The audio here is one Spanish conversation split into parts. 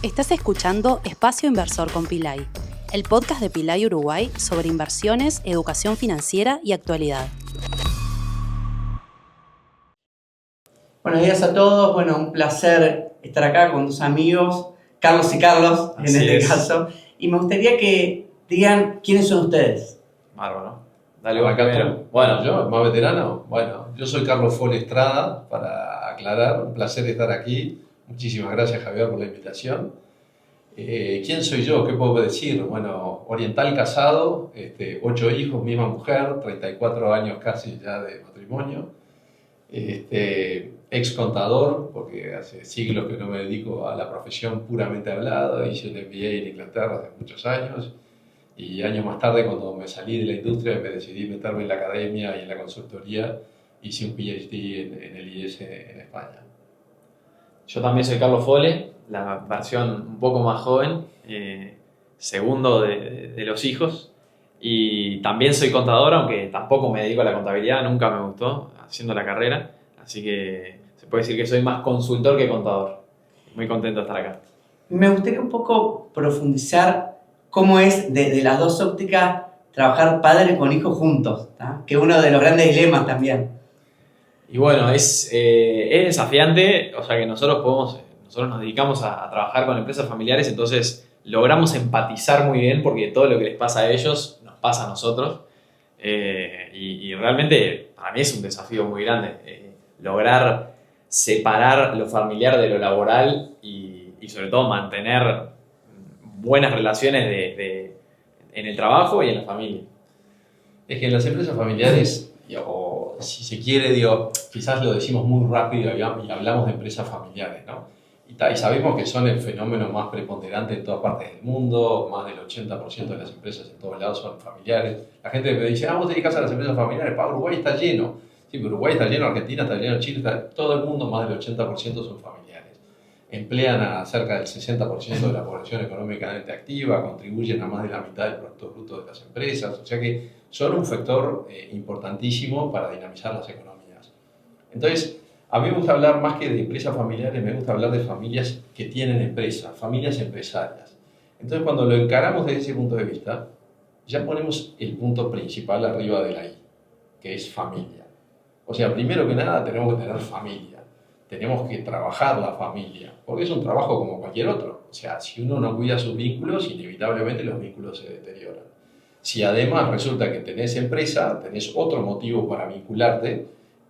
Estás escuchando Espacio Inversor con Pilay, el podcast de Pilay Uruguay sobre inversiones, educación financiera y actualidad. Buenos días a todos. Bueno, un placer estar acá con tus amigos, Carlos y Carlos, en este caso. Y me gustaría que digan quiénes son ustedes. Bárbaro. Dale, vos primero. Bueno, yo, más veterano. Bueno, yo soy Carlos Fole Estrada, para aclarar. Un placer estar aquí. Muchísimas gracias, Javier, por la invitación. ¿Quién soy yo? ¿Qué puedo decir? Bueno, oriental casado, 8 hijos, misma mujer, 34 años casi ya de matrimonio. Ex contador, porque hace siglos que no me dedico a la profesión puramente hablada. Hice un MBA en Inglaterra hace muchos años. Y años más tarde, cuando me salí de la industria, me decidí meterme en la academia y en la consultoría. Hice un PhD en el IES en España. Yo también soy Carlos Fole, la versión un poco más joven, segundo de los hijos. Y también soy contador, aunque tampoco me dedico a la contabilidad, nunca me gustó haciendo la carrera. Así que se puede decir que soy más consultor que contador. Muy contento de estar acá. Me gustaría un poco profundizar cómo es de las dos ópticas trabajar padre con hijo juntos, ¿tá? Que es uno de los grandes dilemas también. Y bueno, es desafiante, o sea que nosotros nos dedicamos a trabajar con empresas familiares, entonces logramos empatizar muy bien porque todo lo que les pasa a ellos nos pasa a nosotros. Y realmente para mí es un desafío muy grande lograr separar lo familiar de lo laboral y sobre todo mantener buenas relaciones en el trabajo y en la familia. Es que en las empresas familiares, o si se quiere, quizás lo decimos muy rápido y hablamos de empresas familiares, ¿no? Y sabemos que son el fenómeno más preponderante en todas partes del mundo. Más del 80% de las empresas en todos lados son familiares. La gente me dice, vos te dedicas a las empresas familiares, Uruguay está lleno. Sí, pero Uruguay está lleno, Argentina está lleno, Chile todo el mundo, más del 80% son familiares. Emplean a cerca del 60% de la población económicamente activa, contribuyen a más de la mitad del Producto Bruto de las empresas, o sea que son un factor importantísimo para dinamizar las economías. Entonces, a mí me gusta hablar más que de empresas familiares, me gusta hablar de familias que tienen empresas, familias empresarias. Entonces, cuando lo encaramos desde ese punto de vista, ya ponemos el punto principal arriba de la I, que es familia. O sea, primero que nada tenemos que tener familia. Tenemos que trabajar la familia, porque es un trabajo como cualquier otro. O sea, si uno no cuida sus vínculos, inevitablemente los vínculos se deterioran. Si además resulta que tenés empresa, tenés otro motivo para vincularte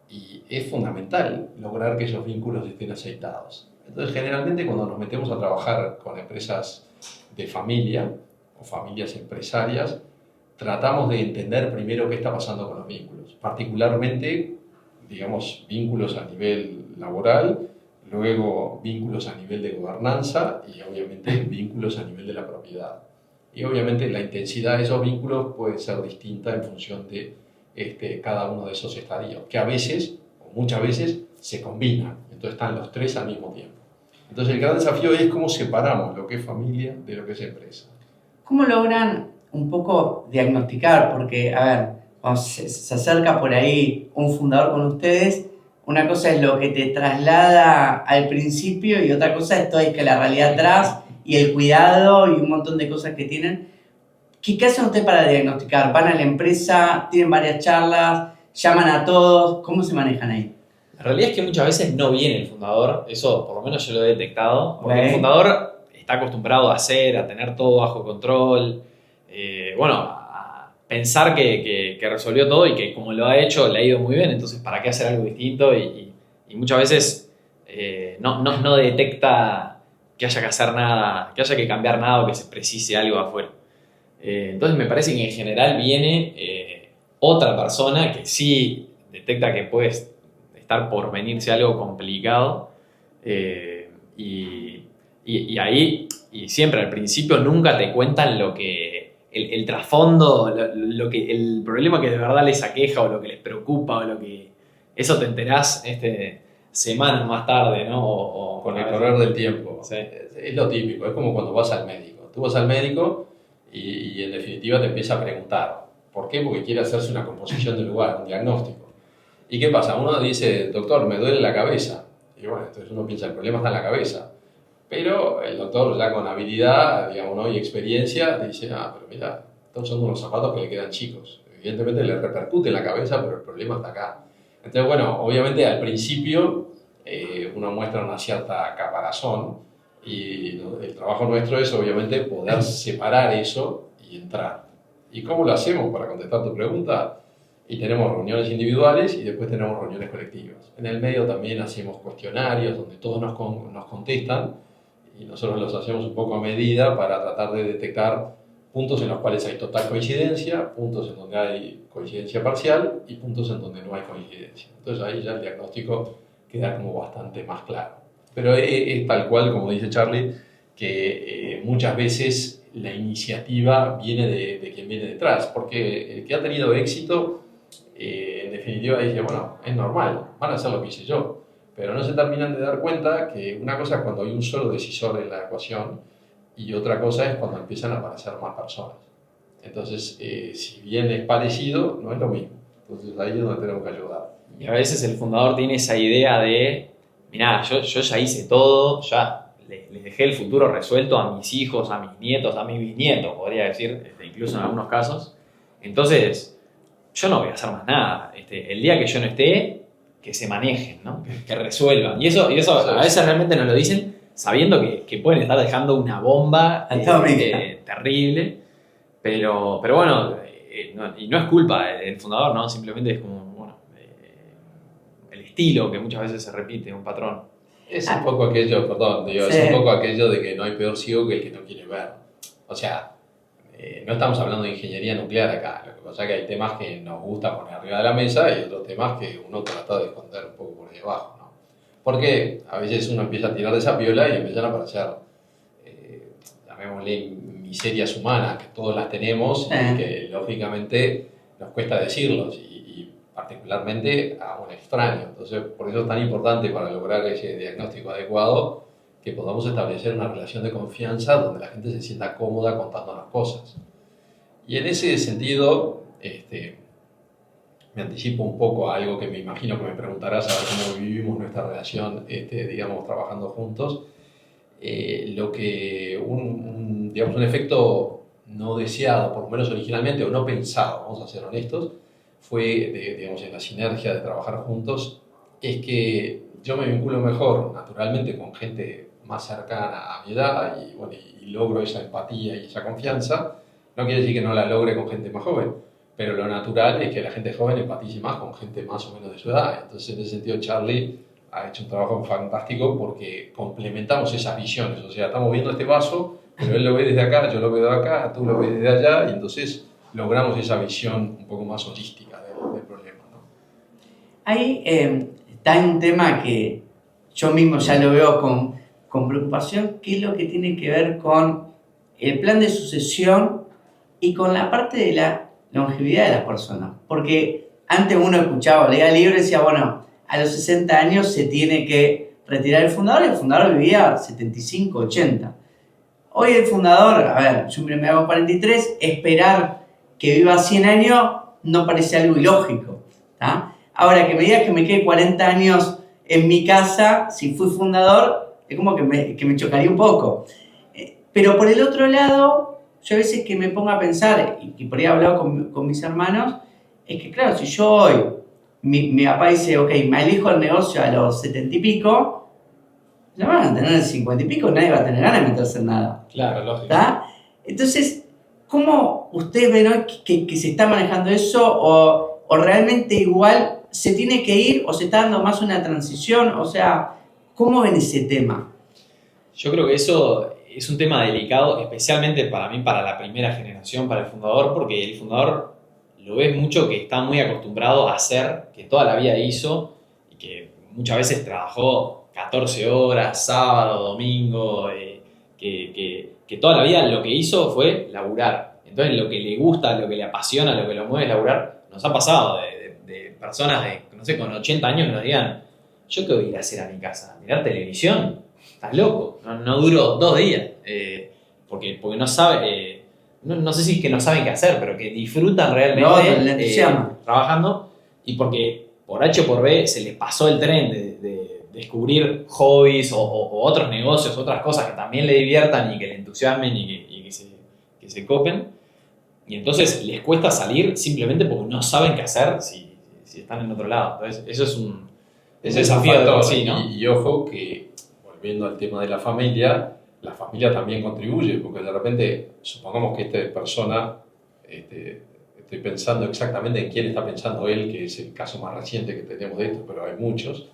y es fundamental lograr que esos vínculos estén aceitados. Entonces, generalmente cuando nos metemos a trabajar con empresas de familia o familias empresarias, tratamos de entender primero qué está pasando con los vínculos, particularmente, digamos, vínculos a nivel laboral, luego vínculos a nivel de gobernanza y obviamente vínculos a nivel de la propiedad. Y obviamente la intensidad de esos vínculos puede ser distinta en función de cada uno de esos estadios, que a veces, o muchas veces, se combinan. Entonces están los tres al mismo tiempo. Entonces el gran desafío es cómo separamos lo que es familia de lo que es empresa. ¿Cómo logran un poco diagnosticar? Porque, a ver, cuando se acerca por ahí un fundador con ustedes, una cosa es lo que te traslada al principio y otra cosa es toda la realidad atrás y el cuidado y un montón de cosas que tienen. ¿Qué hacen ustedes para diagnosticar? ¿Van a la empresa? ¿Tienen varias charlas? ¿Llaman a todos? ¿Cómo se manejan ahí? La realidad es que muchas veces no viene el fundador, eso por lo menos yo lo he detectado, porque el fundador está acostumbrado a tener todo bajo control, a pensar que resolvió todo y que como lo ha hecho le ha ido muy bien, entonces ¿para qué hacer algo distinto? Y muchas veces no detecta que haya que hacer nada, que haya que cambiar nada o que se precise algo afuera. Entonces me parece que en general viene otra persona que sí detecta que puede estar por venirse algo complicado y ahí, y siempre al principio nunca te cuentan lo que el trasfondo, el problema que de verdad les aqueja o lo que les preocupa o eso te enterás semanas más tarde, ¿no? O con el correr del tiempo. Sí. Es lo típico, es como cuando vas al médico. Tú vas al médico y en definitiva te empieza a preguntar. ¿Por qué? Porque quiere hacerse una composición del lugar, un diagnóstico. ¿Y qué pasa? Uno dice, doctor, me duele la cabeza. Y bueno, entonces uno piensa, el problema está en la cabeza. Pero el doctor ya con habilidad, digamos, ¿no? Y experiencia, dice, pero mira, estos son unos zapatos que le quedan chicos. Evidentemente le repercute en la cabeza, pero el problema está acá. Entonces, bueno, obviamente al principio uno muestra una cierta caparazón y el trabajo nuestro es obviamente poder separar eso y entrar. ¿Y cómo lo hacemos para contestar tu pregunta? Y tenemos reuniones individuales y después tenemos reuniones colectivas. En el medio también hacemos cuestionarios donde todos nos contestan y nosotros los hacemos un poco a medida para tratar de detectar puntos en los cuales hay total coincidencia, puntos en donde hay coincidencia parcial y puntos en donde no hay coincidencia. Entonces ahí ya el diagnóstico queda como bastante más claro. Pero es tal cual, como dice Charlie, que muchas veces la iniciativa viene de quien viene detrás, porque el que ha tenido éxito, en definitiva dice, bueno, es normal, van a hacer lo que hice yo, pero no se terminan de dar cuenta que una cosa es cuando hay un solo decisor en la ecuación y otra cosa es cuando empiezan a aparecer más personas. Entonces, si bien es parecido, no es lo mismo. Entonces ahí es donde tenemos que ayudar. Y a veces el fundador tiene esa idea de, mirá, yo ya hice todo, ya les dejé el futuro resuelto a mis hijos, a mis nietos, a mis bisnietos, podría decir, incluso en algunos casos. Entonces, yo no voy a hacer más nada. El día que yo no esté, que se manejen, ¿no? Que resuelvan. Y eso a veces realmente nos lo dicen sabiendo que pueden estar dejando una bomba terrible. Pero bueno, y no es culpa del fundador, ¿no? Simplemente es como, bueno, el estilo que muchas veces se repite, un patrón. Es un poco aquello, perdón, digo, Sí. es un poco aquello de que no hay peor ciego que el que no quiere ver. O sea, no estamos hablando de ingeniería nuclear acá. Lo que pasa es que hay temas que nos gusta poner arriba de la mesa y otros temas que uno trata de esconder un poco por debajo, ¿no? Porque a veces uno empieza a tirar de esa piola y empiezan a aparecer, llamémosle, miserias humanas, que todos las tenemos y que lógicamente nos cuesta decirlos y particularmente a un extraño. Entonces, por eso es tan importante para lograr ese diagnóstico adecuado que podamos establecer una relación de confianza donde la gente se sienta cómoda contándonos cosas. Y en ese sentido, me anticipo un poco a algo que me imagino que me preguntarás, a ver cómo vivimos nuestra relación, digamos, trabajando juntos. Lo que digamos, un efecto no deseado, por lo menos originalmente, o no pensado, vamos a ser honestos, fue, digamos, en la sinergia de trabajar juntos, es que yo me vinculo mejor, naturalmente, con gente más cercana a mi edad y, bueno, y logro esa empatía y esa confianza. No quiere decir que no la logre con gente más joven, pero lo natural es que la gente joven empatice más con gente más o menos de su edad. Entonces, en ese sentido, Charlie ha hecho un trabajo fantástico porque complementamos esas visiones. O sea, estamos viendo este vaso, pero él lo ve desde acá, yo lo veo de acá, tú lo ves desde allá, y entonces logramos esa visión un poco más holística del problema, ¿no? Ahí está un tema que yo mismo ya lo veo con preocupación, que es lo que tiene que ver con el plan de sucesión y con la parte de la longevidad de las personas. Porque antes uno escuchaba, leía libros y decía, bueno, a los 60 años se tiene que retirar el fundador vivía 75, 80. Hoy el fundador, a ver, yo me hago 43, esperar que viva 100 años no parece algo ilógico, ¿tá? Ahora, que me digas que me quede 40 años en mi casa, si fui fundador, es como que me chocaría un poco. Pero por el otro lado, yo a veces que me pongo a pensar, y por ahí he hablado con mis hermanos, es que claro, si yo hoy, mi papá dice, ok, me elijo el negocio a los 70 y pico, ya van a tener el 50 y pico, nadie va a tener ganas de meterse en nada. Claro, lógico. ¿Tá? Entonces, ¿cómo ustedes ven hoy que se está manejando eso o realmente igual se tiene que ir o se está dando más una transición? O sea, ¿cómo ven ese tema? Yo creo que eso es un tema delicado, especialmente para mí, para la primera generación, para el fundador, porque el fundador lo ves mucho que está muy acostumbrado a hacer, que toda la vida hizo y que muchas veces trabajó 14 horas, sábado, domingo, que toda la vida lo que hizo fue laburar. Entonces lo que le gusta, lo que le apasiona, lo que lo mueve es laburar. Nos ha pasado de personas de, no sé, con 80 años que nos digan, ¿yo qué voy a ir a hacer a mi casa? ¿Mirar televisión? Estás loco. No duro 2 días. Porque no sabe, no sé si es que no saben qué hacer, pero que disfrutan realmente trabajando, y porque por H o por B se les pasó el tren de descubrir hobbies o otros negocios, otras cosas que también le diviertan y que le entusiasmen y que se copen. Y entonces les cuesta salir simplemente porque no saben qué hacer si están en otro lado. Entonces, eso es un desafío de por sí, ¿no? Y ojo que, volviendo al tema de la familia también contribuye, porque de repente, supongamos que esta persona, estoy pensando exactamente en quién está pensando él, que es el caso más reciente que tenemos de esto, pero hay muchos.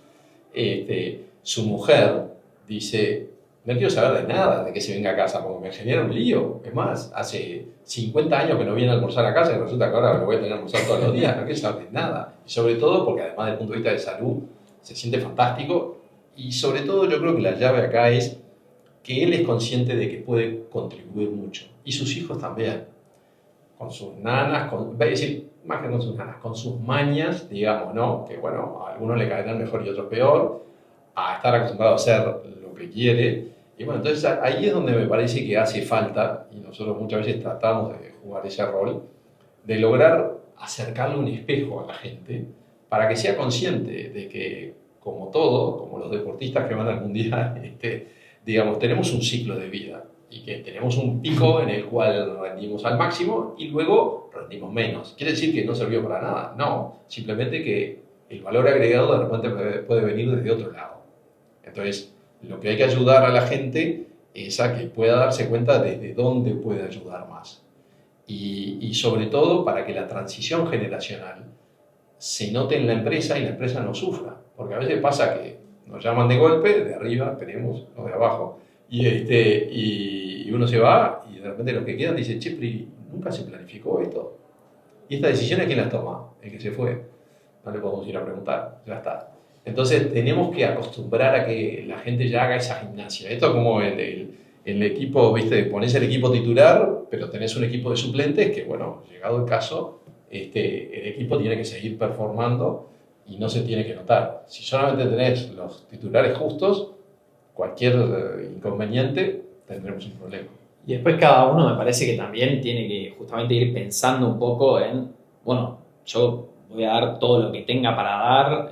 Su mujer dice: no quiero saber de nada de que se venga a casa, porque me genera un lío. Es más, hace 50 años que no viene a almorzar a casa y resulta que ahora lo voy a tener que almorzar todos los días, no quiero saber de nada. Y sobre todo porque además desde el punto de vista de salud se siente fantástico, y sobre todo yo creo que la llave acá es que él es consciente de que puede contribuir mucho, y sus hijos también, con sus nanas, voy a decir, más que con sus nanas, con sus mañas, digamos, ¿no? Que bueno, a algunos le caerán mejor y otros peor, a estar acostumbrado a hacer lo que quiere. Y bueno, entonces ahí es donde me parece que hace falta, y nosotros muchas veces tratamos de jugar ese rol, de lograr acercarle un espejo a la gente para que sea consciente de que, como todo, como los deportistas que van al mundial, digamos, tenemos un ciclo de vida y que tenemos un pico en el cual rendimos al máximo y luego rendimos menos. ¿Quiere decir que no sirvió para nada? No, simplemente que el valor agregado de repente puede venir desde otro lado. Entonces, lo que hay que ayudar a la gente es a que pueda darse cuenta desde dónde puede ayudar más. Y sobre todo para que la transición generacional se note en la empresa y la empresa no sufra. Porque a veces pasa que nos llaman de golpe, de arriba, esperemos, no de abajo, y uno se va y de repente los que quedan dicen: che, pero nunca se planificó esto. ¿Y esta decisión quién la toma? El que se fue. No le podemos ir a preguntar, ya está. Entonces tenemos que acostumbrar a que la gente ya haga esa gimnasia. Esto es como el equipo, ¿viste? Pones el equipo titular, pero tenés un equipo de suplentes que, bueno, llegado el caso, el equipo tiene que seguir performando y no se tiene que notar. Si solamente tenés los titulares justos, cualquier inconveniente tendremos un problema. Y después cada uno me parece que también tiene que justamente ir pensando un poco en, bueno, yo voy a dar todo lo que tenga para dar,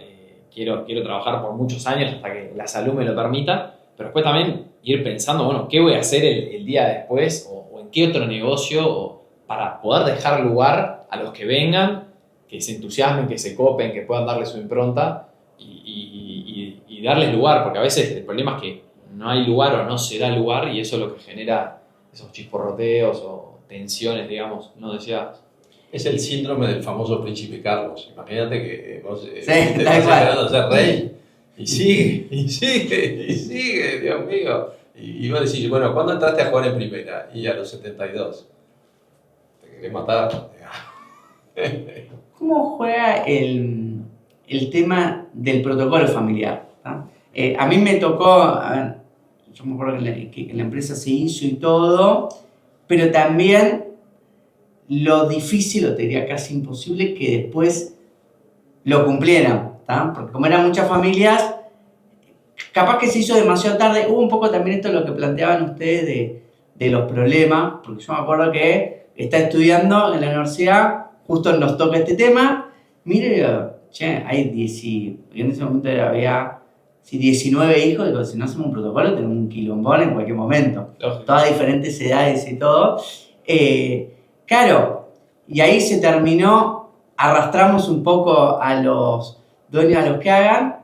quiero trabajar por muchos años hasta que la salud me lo permita, pero después también ir pensando, bueno, ¿qué voy a hacer el día después? O en qué otro negocio, para poder dejar lugar a los que vengan, que se entusiasmen, que se copen, que puedan darle su impronta y darles lugar, porque a veces el problema es que no hay lugar o no se da lugar y eso es lo que genera esos chisporroteos o tensiones, digamos, ¿no decías? Es el síndrome del famoso príncipe Carlos. Imagínate que vos Sí, estás esperando ser rey y sigue, Dios mío. Y vos decís: bueno, ¿cuándo entraste a jugar en primera? Y a los 72. Te querés matar. ¿Cómo juega el tema del protocolo familiar? ¿No? A mí me tocó, a ver, yo me acuerdo que la empresa se hizo y todo, pero también lo difícil, o te diría casi imposible, que después lo cumplieran, ¿tá? Porque como eran muchas familias, capaz que se hizo demasiado tarde. Hubo un poco también esto lo que planteaban ustedes de los problemas, porque yo me acuerdo que estaba estudiando en la universidad, justo nos toca este tema, mire, che, hay en ese momento había 19 hijos, digo, si no hacemos un protocolo tenemos un quilombón en cualquier momento. Lógico. Todas diferentes edades y todo. Claro, y ahí se terminó, arrastramos un poco a los dueños a los que hagan,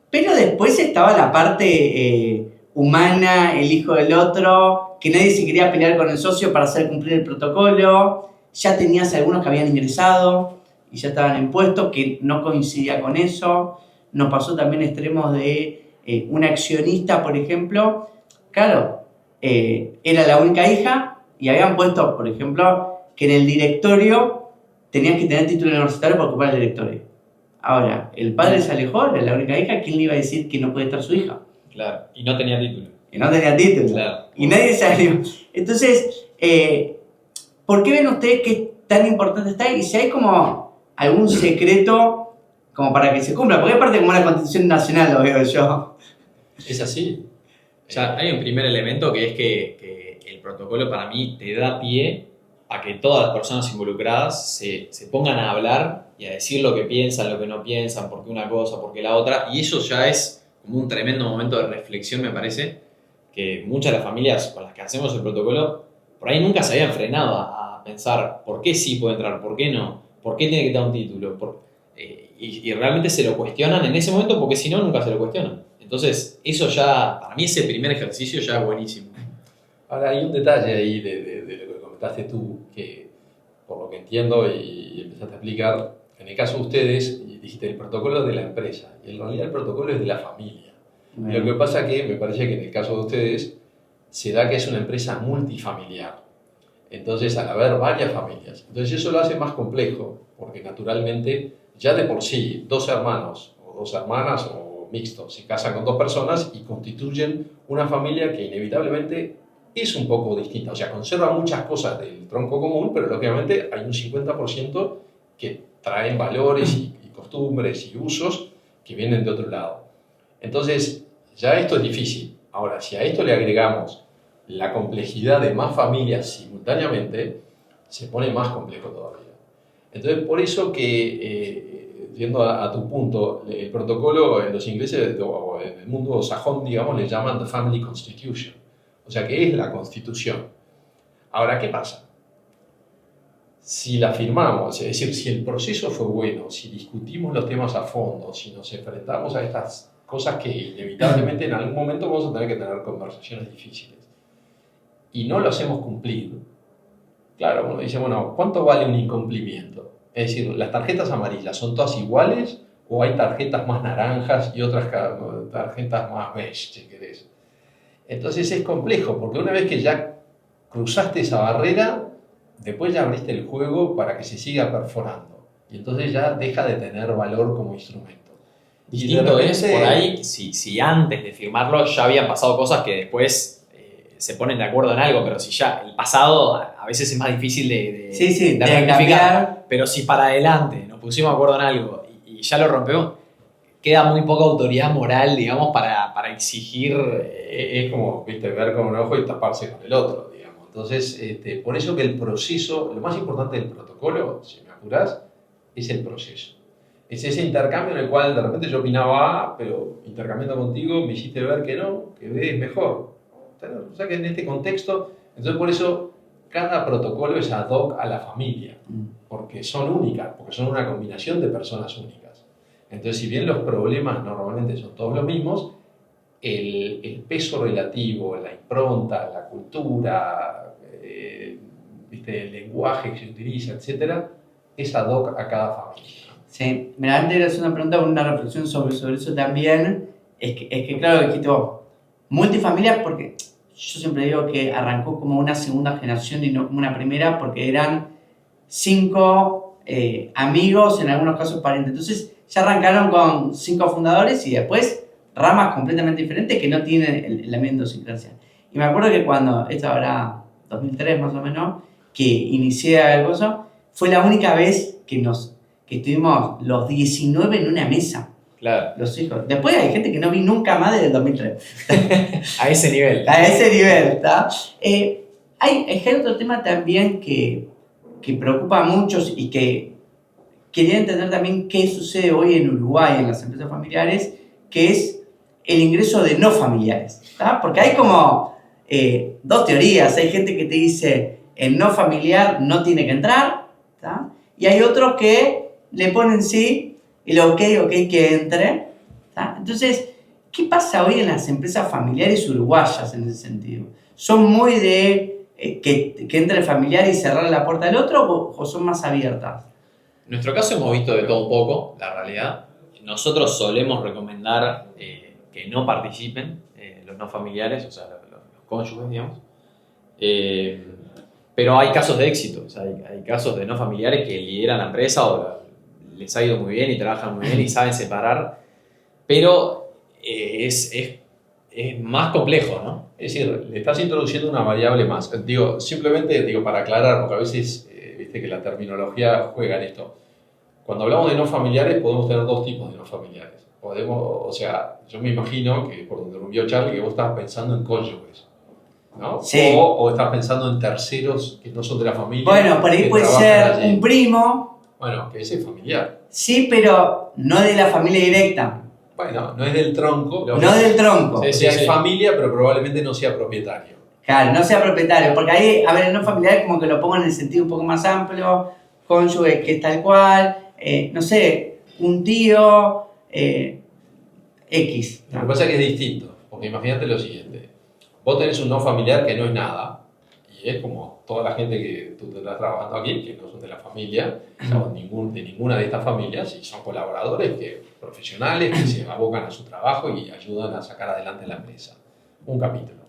pero después estaba la parte humana, el hijo del otro, que nadie se quería pelear con el socio para hacer cumplir el protocolo. Ya tenías algunos que habían ingresado y ya estaban en puestos, que no coincidía con eso. Nos pasó también extremos de un accionista, por ejemplo. Claro, era la única hija y habían puesto, por ejemplo, que en el directorio tenías que tener título universitario para ocupar el directorio. Ahora, el padre se alejó, era la única hija, ¿quién le iba a decir que no puede estar su hija? Claro, y no tenía título. Y no tenía título. Claro. Y nadie salió. Entonces, ¿por qué ven ustedes que tan importante está? Y si hay como algún secreto como para que se cumpla, porque aparte como una constitución nacional lo veo yo. Es así. O sea, hay un primer elemento que es que el protocolo para mí te da pie a que todas las personas involucradas se pongan a hablar y a decir lo que piensan, lo que no piensan, por qué una cosa, por qué la otra, y eso ya es como un tremendo momento de reflexión, me parece, que muchas de las familias con las que hacemos el protocolo, por ahí nunca se habían frenado a pensar por qué sí puede entrar, por qué no, por qué tiene que tener un título, y realmente se lo cuestionan en ese momento, porque si no, nunca se lo cuestionan. Entonces, eso ya, para mí ese primer ejercicio ya es buenísimo. Ahora, hay un detalle ahí de lo que comentaste tú, que por lo que entiendo y empezaste a explicar, en el caso de ustedes, dijiste el protocolo es de la empresa, y en realidad el protocolo es de la familia. Bueno. Lo que pasa que me parece que en el caso de ustedes se da que es una empresa multifamiliar. Entonces, al haber varias familias, entonces eso lo hace más complejo, porque naturalmente ya de por sí dos hermanos o dos hermanas o mixtos se casan con dos personas y constituyen una familia que inevitablemente es un poco distinta. O sea, conserva muchas cosas del tronco común, pero lógicamente hay un 50% que traen valores y costumbres y usos que vienen de otro lado. Entonces, ya esto es difícil. Ahora, si a esto le agregamos la complejidad de más familias simultáneamente, se pone más complejo todavía. Entonces, por eso que, yendo a tu punto, el protocolo en los ingleses, o en el mundo sajón, digamos, le llaman the family constitution. O sea, que es la constitución. Ahora, ¿qué pasa? Si la firmamos, es decir, si el proceso fue bueno, si discutimos los temas a fondo, si nos enfrentamos a estas cosas que inevitablemente en algún momento vamos a tener que tener conversaciones difíciles, y no lo hacemos cumplir, claro, uno dice, bueno, ¿cuánto vale un incumplimiento? Es decir, ¿las tarjetas amarillas son todas iguales o hay tarjetas más naranjas y otras tarjetas más beige, si querés? Entonces es complejo, porque una vez que ya cruzaste esa barrera, después ya abriste el juego para que se siga perforando. Y entonces ya deja de tener valor como instrumento. Distinto es por ahí si antes de firmarlo ya habían pasado cosas que después se ponen de acuerdo en algo, pero si ya el pasado a veces es más difícil de rectificar. Cambiar. Pero si para adelante nos pusimos de acuerdo en algo y ya lo rompemos, queda muy poca autoridad moral, digamos, para exigir. Es como, viste, ver con un ojo y taparse con el otro, digamos. Entonces, por eso que el proceso, lo más importante del protocolo, si me apurás, es el proceso. Es ese intercambio en el cual de repente yo opinaba A, pero intercambiando contigo me hiciste ver que no, que B es mejor. O sea que en este contexto, entonces por eso cada protocolo es ad hoc a la familia, porque son únicas, porque son una combinación de personas únicas. Entonces, si bien los problemas normalmente son todos los mismos, el peso relativo, la impronta, la cultura, ¿viste? El lenguaje que se utiliza, etc., es ad hoc a cada familia. Sí, mira, antes de hacer una pregunta, una reflexión sobre eso también, es que claro, dijiste vos, multifamiliar, porque yo siempre digo que arrancó como una segunda generación y no como una primera, porque eran 5 amigos, en algunos casos parientes. Entonces ya arrancaron con 5 fundadores y después ramas completamente diferentes que no tienen la misma idiosincrasia. Y me acuerdo que cuando, esto habrá 2003 más o menos, que inicié el gozo, fue la única vez que estuvimos los 19 en una mesa. Claro. Los hijos. Después hay gente que no vi nunca más desde el 2003. A ese nivel. A ese nivel, ¿está? Hay otro tema también que preocupa a muchos y que quería entender también qué sucede hoy en Uruguay en las empresas familiares, que es el ingreso de no familiares, ¿está? Porque hay como 2 teorías. Hay gente que te dice el no familiar no tiene que entrar, ¿está? Y hay otros que le ponen sí, el ok que entre, ¿tá? Entonces, ¿qué pasa hoy en las empresas familiares uruguayas en ese sentido? ¿Son muy de que entre el familiar y cerrar la puerta del otro o son más abiertas? En nuestro caso hemos visto de todo un poco, la realidad. Nosotros solemos recomendar que no participen los no familiares, o sea, los cónyuges, digamos. Pero hay casos de éxito, o sea, hay casos de no familiares que lideran la empresa o les ha ido muy bien y trabajan muy bien y saben separar, pero es más complejo, ¿no? Es decir, le estás introduciendo una variable más. Simplemente para aclarar, porque a veces, viste que la terminología juega en esto. Cuando hablamos de no familiares, podemos tener 2 tipos de no familiares. Yo me imagino que por donde rumbió Charlie, que vos estabas pensando en cónyuges, ¿no? Sí. O estás pensando en terceros que no son de la familia. Bueno, por ahí puede ser un primo. Bueno, que ese es familiar. Sí, pero no de la familia directa. bueno, no es del tronco. No del tronco. Sí, O sea, es familia, pero probablemente no sea propietario. Claro, no sea propietario, porque ahí, a ver, el no familiar como que lo pongo en el sentido un poco más amplio, cónyuge que es tal cual, no sé, un tío, X. Lo que pasa es que es distinto, porque imagínate lo siguiente. Vos tenés un no familiar que no es nada, y es como toda la gente que tú te estás trabajando aquí, que no son de la familia, o sea, de ninguna de estas familias, y son colaboradores profesionales que se abocan a su trabajo y ayudan a sacar adelante la empresa. Un capítulo.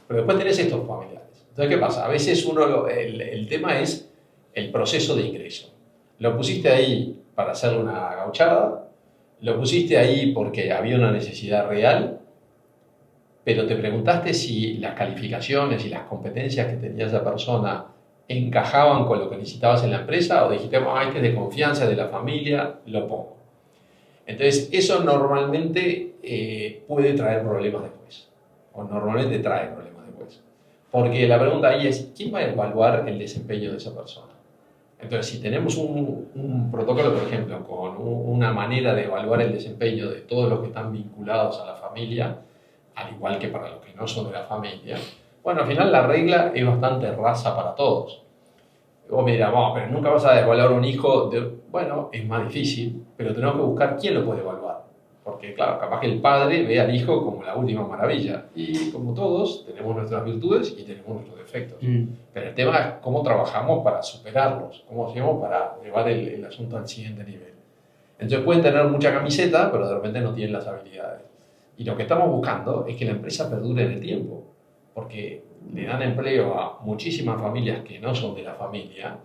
Pero después tenés estos familiares. Entonces, ¿qué pasa? A veces el tema es el proceso de ingreso. Lo pusiste ahí para hacerle una gauchada, lo pusiste ahí porque había una necesidad real, pero te preguntaste si las calificaciones y las competencias que tenía esa persona encajaban con lo que necesitabas en la empresa, o dijiste, este es de confianza, de la familia, lo pongo. Entonces, eso normalmente puede traer problemas después, o normalmente trae problemas después. Porque la pregunta ahí es, ¿quién va a evaluar el desempeño de esa persona? Entonces, si tenemos un protocolo, por ejemplo, con una manera de evaluar el desempeño de todos los que están vinculados a la familia, al igual que para los que no son de la familia, bueno, al final la regla es bastante rasa para todos. Vos me dirás, pero nunca vas a evaluar un hijo. Bueno, es más difícil, pero tenemos que buscar quién lo puede evaluar. Porque, claro, capaz que el padre ve al hijo como la última maravilla. Y como todos, tenemos nuestras virtudes y tenemos nuestros defectos. Pero el tema es cómo trabajamos para superarlos, cómo hacemos para llevar el asunto al siguiente nivel. Entonces pueden tener mucha camiseta, pero de repente no tienen las habilidades. Y lo que estamos buscando es que la empresa perdure en el tiempo, porque le dan empleo a muchísimas familias que no son de la familia,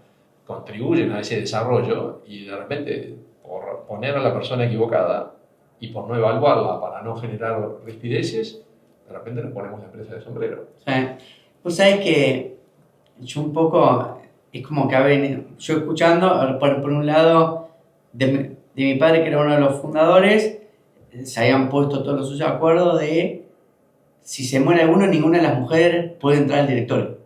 contribuyen a ese desarrollo y de repente, por poner a la persona equivocada y por no evaluarla para no generar rispideces, de repente nos ponemos la empresa de sombrero. Vos sabés que yo un poco, es como que ha venido, yo escuchando, por un lado, de mi padre, que era uno de los fundadores, se habían puesto todos los suyos de acuerdo de si se muere alguno, ninguna de las mujeres puede entrar al directorio.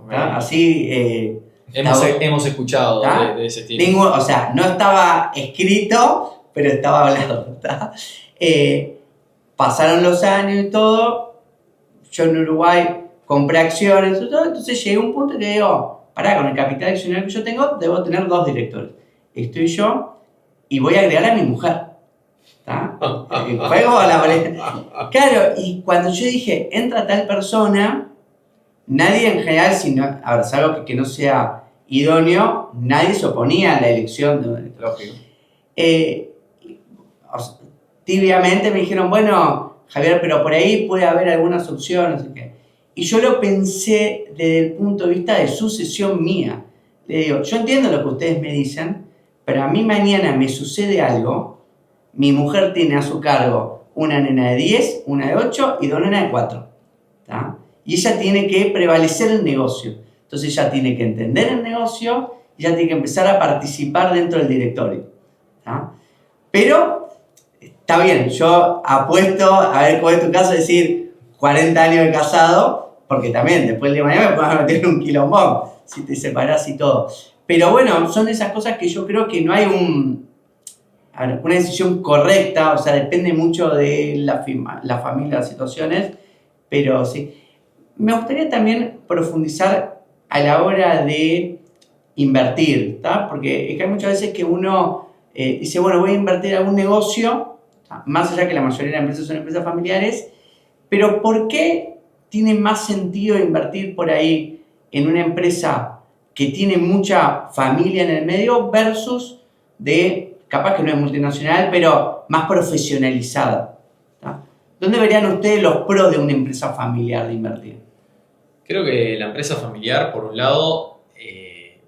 Okay. Así. Hemos escuchado de ese estilo. O sea, no estaba escrito, pero estaba hablado. Pasaron los años y todo. Yo en Uruguay compré acciones y todo. Entonces llegué a un punto que digo, con el capital accionario que yo tengo, debo tener 2 directores. Estoy yo y voy a agregar a mi mujer. Fue como claro, y cuando yo dije, entra tal persona, nadie en general, salvo que no sea idóneo, nadie se oponía a la elección de tibiamente me dijeron, bueno, Javier, pero por ahí puede haber algunas opciones, no sé qué. Y yo lo pensé desde el punto de vista de sucesión mía. Le digo, yo entiendo lo que ustedes me dicen, pero a mí mañana me sucede algo. Mi mujer tiene a su cargo una nena de 10, una de 8 y 2 nenas de 4. Y ella tiene que prevalecer el negocio. Entonces ella tiene que entender el negocio y ella tiene que empezar a participar dentro del directorio. Pero está bien, yo apuesto, a ver cuál es tu caso, decir 40 años de casado, porque también después del día de mañana me puedes meter un quilombón si te separás y todo. Pero bueno, son esas cosas que yo creo que no hay una decisión correcta, o sea, depende mucho de la familia, las situaciones, pero sí. Me gustaría también profundizar a la hora de invertir, porque es que hay muchas veces que uno dice, bueno, voy a invertir en algún negocio, más allá que la mayoría de las empresas son empresas familiares, pero ¿por qué tiene más sentido invertir por ahí en una empresa que tiene mucha familia en el medio versus capaz que no es multinacional, pero más profesionalizada? ¿Dónde verían ustedes los pros de una empresa familiar de invertir? Creo que la empresa familiar, por un lado,